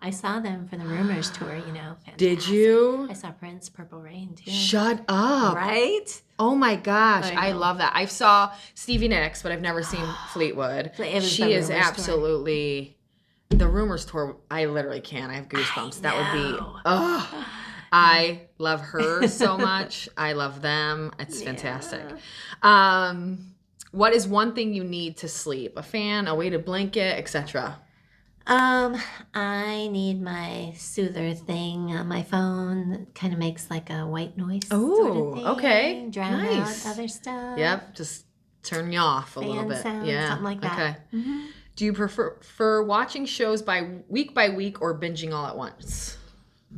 I saw them for the Rumors tour. Fantastic. Did you? I saw Prince, Purple Rain too. Shut up! Right? Oh my gosh, I love that. I saw Stevie Nicks, but I've never seen Fleetwood. She is absolutely the Rumors tour. I literally can't. I have goosebumps. That would be. I love her so much. I love them. It's fantastic. What is one thing you need to sleep? A fan, a weighted blanket, etc. I need my soother thing on my phone that kind of makes like a white noise sort of thing. Okay. Drown out other stuff. Yep, just turn you off a little bit. Sound, something like that. Okay. Mm-hmm. Do you prefer watching shows by week or binging all at once?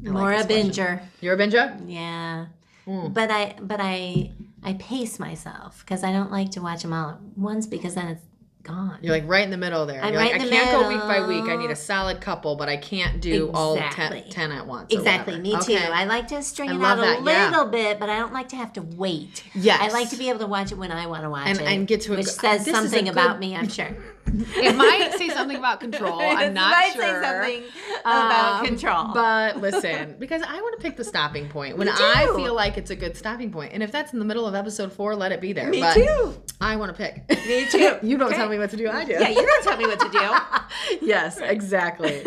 More a binger. You're a binger? Yeah. But I pace myself because I don't like to watch them all at once because then it's gone. You're like right in the middle there. I'm You're right like, in I the can't middle. go week by week. I need a solid couple, but I can't do all 10 at once. Exactly. Me too. I like to string it out a little bit, but I don't like to have to wait. Yes. I like to be able to watch it when I want to watch it. And get to which says something about me, I'm sure. It might say something about control. I'm not sure. It might say something about control. But listen, because I want to pick the stopping point when I feel like it's a good stopping point. And if that's in the middle of episode 4, let it be there. Me too. I want to pick. Me too. You don't tell me what to do. I do. Yeah, you don't tell me what to do. Yes, exactly.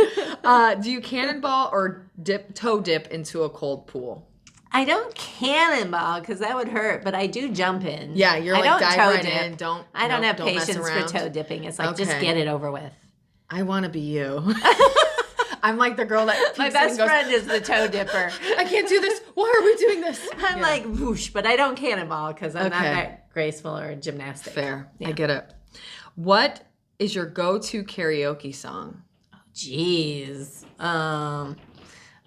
Do you cannonball or toe dip into a cold pool? I don't cannonball because that would hurt, but I do jump in. Yeah, you're like dive right in. I don't have patience for toe dipping. It's like just get it over with. I want to be you. I'm like the girl that my best friend is the toe dipper. I can't do this. Why are we doing this? I'm like whoosh, but I don't cannonball because I'm not that graceful or gymnastic. Fair. Yeah. I get it. What is your go-to karaoke song? Oh, jeez.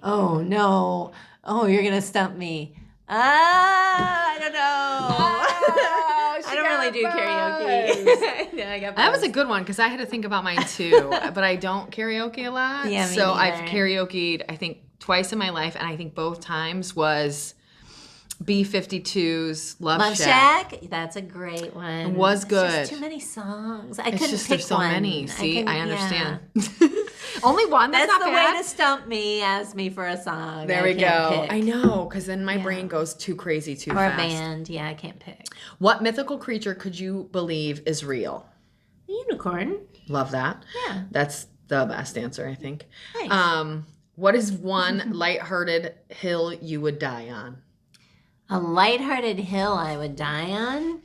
Oh no. Oh, you're gonna stump me. I don't know. I don't really do karaoke. No, I got that was a good one because I had to think about mine too. But I don't karaoke a lot. Yeah, me so neither. I've karaokeed I think twice in my life, and I think both times was B-52's Love Shack. That's a great one. It was good. It's just too many songs. I couldn't pick there's so one. many. See, I understand. Yeah. Only one. That's not the bad. way to stump me. Ask me for a song. There we go. Pick. I know, because then my brain goes too crazy too fast. Or a band. Yeah, I can't pick. What mythical creature could you believe is real? A unicorn. Love that. Yeah. That's the best answer, I think. Nice. What is one lighthearted hill you would die on? A lighthearted hill I would die on?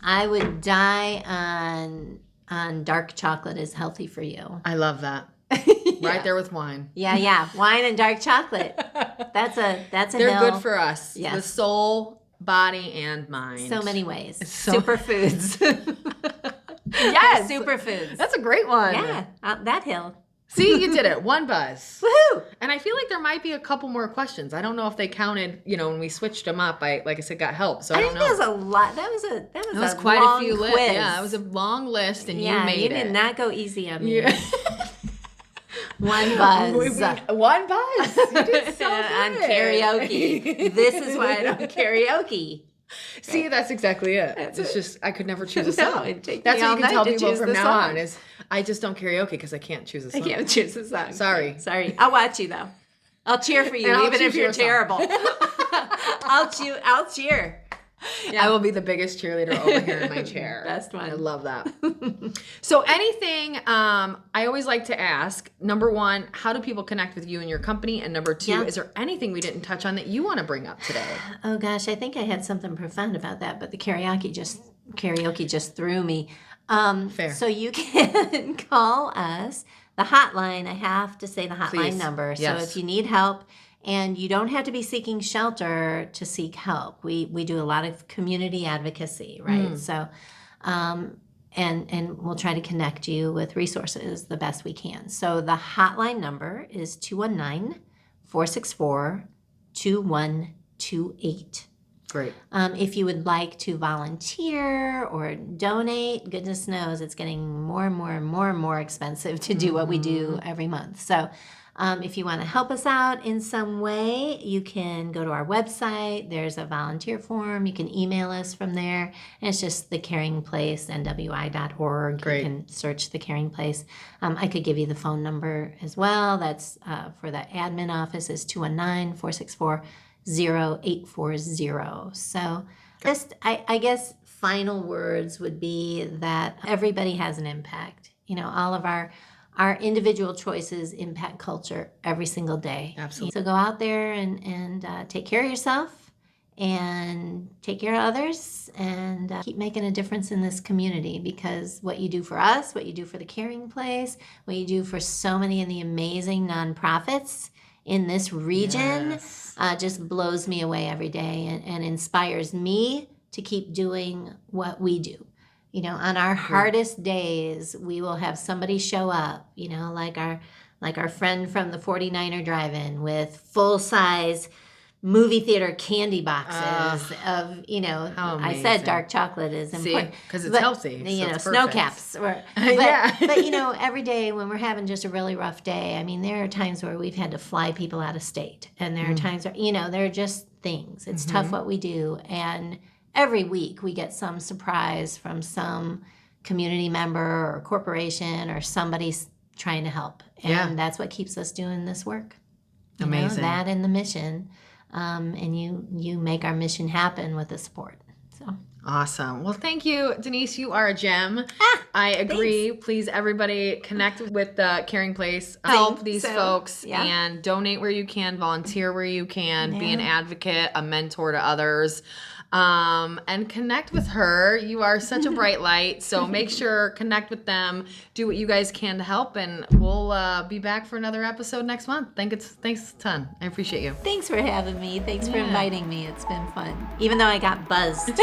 I would die on dark chocolate is healthy for you. I love that. Right there with wine. Yeah. Wine and dark chocolate. That's a They're hill. good for us. Yes. The soul, body, and mind. So many ways. So- Superfoods. Yes. Superfoods. That's a great one. Yeah, that hill. See, you did it. One buzz. Woohoo! And I feel like there might be a couple more questions. I don't know if they counted, when we switched them up. Like I said, got help. So I don't think know. that was a lot. That was a quite long a few quiz. Yeah, it was a long list, and you made you it. did not go easy on me. Yeah. One buzz. One buzz. You did so On good. karaoke. This is why I don't karaoke. See, that's exactly it. It's just I could never choose a No, song. it'd take That's me what all you can night tell to people choose from the now song. on is I just don't karaoke because I can't choose a song. I can't choose a song. Sorry. I'll watch you though. I'll cheer for you, And I'll even if choose you're your song. terrible. I'll cheer. Yeah. I will be the biggest cheerleader over here in my chair. Best one. I love that. So anything, I always like to ask, number one, how do people connect with you and your company? And number two, is there anything we didn't touch on that you want to bring up today? Oh gosh, I think I had something profound about that, but the karaoke just threw me. Fair. So you can call us. The hotline, I have to say the hotline Please. number. Yes. So if you need help, and you don't have to be seeking shelter to seek help. We do a lot of community advocacy, right? So, and we'll try to connect you with resources the best we can. So the hotline number is 219-464-2128. Great. If you would like to volunteer or donate, goodness knows it's getting more and more and more and more expensive to do what we do every month. So if you want to help us out in some way, you can go to our website. There's a volunteer form. You can email us from there. And it's just The Caring Place, nwi.org. Great. You can search The Caring Place. I could give you the phone number as well. That's for the admin office is 219-464-0840. So just, I guess, final words would be that everybody has an impact. All of our individual choices impact culture every single day. Absolutely. So go out there and take care of yourself and take care of others and keep making a difference in this community, because what you do for us, what you do for the Caring Place, what you do for so many of the amazing nonprofits in this region just blows me away every day and inspires me to keep doing what we do. On our hardest days, we will have somebody show up, like our friend from the 49er drive-in with full-size movie theater candy boxes of, I said dark chocolate is important. Because it's healthy. Snow caps. But every day when we're having just a really rough day, there are times where we've had to fly people out of state. And there are times where, there are just things. It's tough what we do. And every week we get some surprise from some community member or corporation or somebody trying to help. And that's what keeps us doing this work. Amazing. That and the mission. And you make our mission happen with the support. So awesome. Well, thank you, Denise. You are a gem. I agree. Thanks. Please, everybody, connect with the Caring Place. Help these folks and donate where you can, volunteer where you can, be an advocate, a mentor to others. And connect with her. You are such a bright light. So make sure, connect with them, do what you guys can to help, and we'll be back for another episode next month. Thanks a ton. I appreciate you. Thanks for having me. Thanks for inviting me. It's been fun. Even though I got buzzed.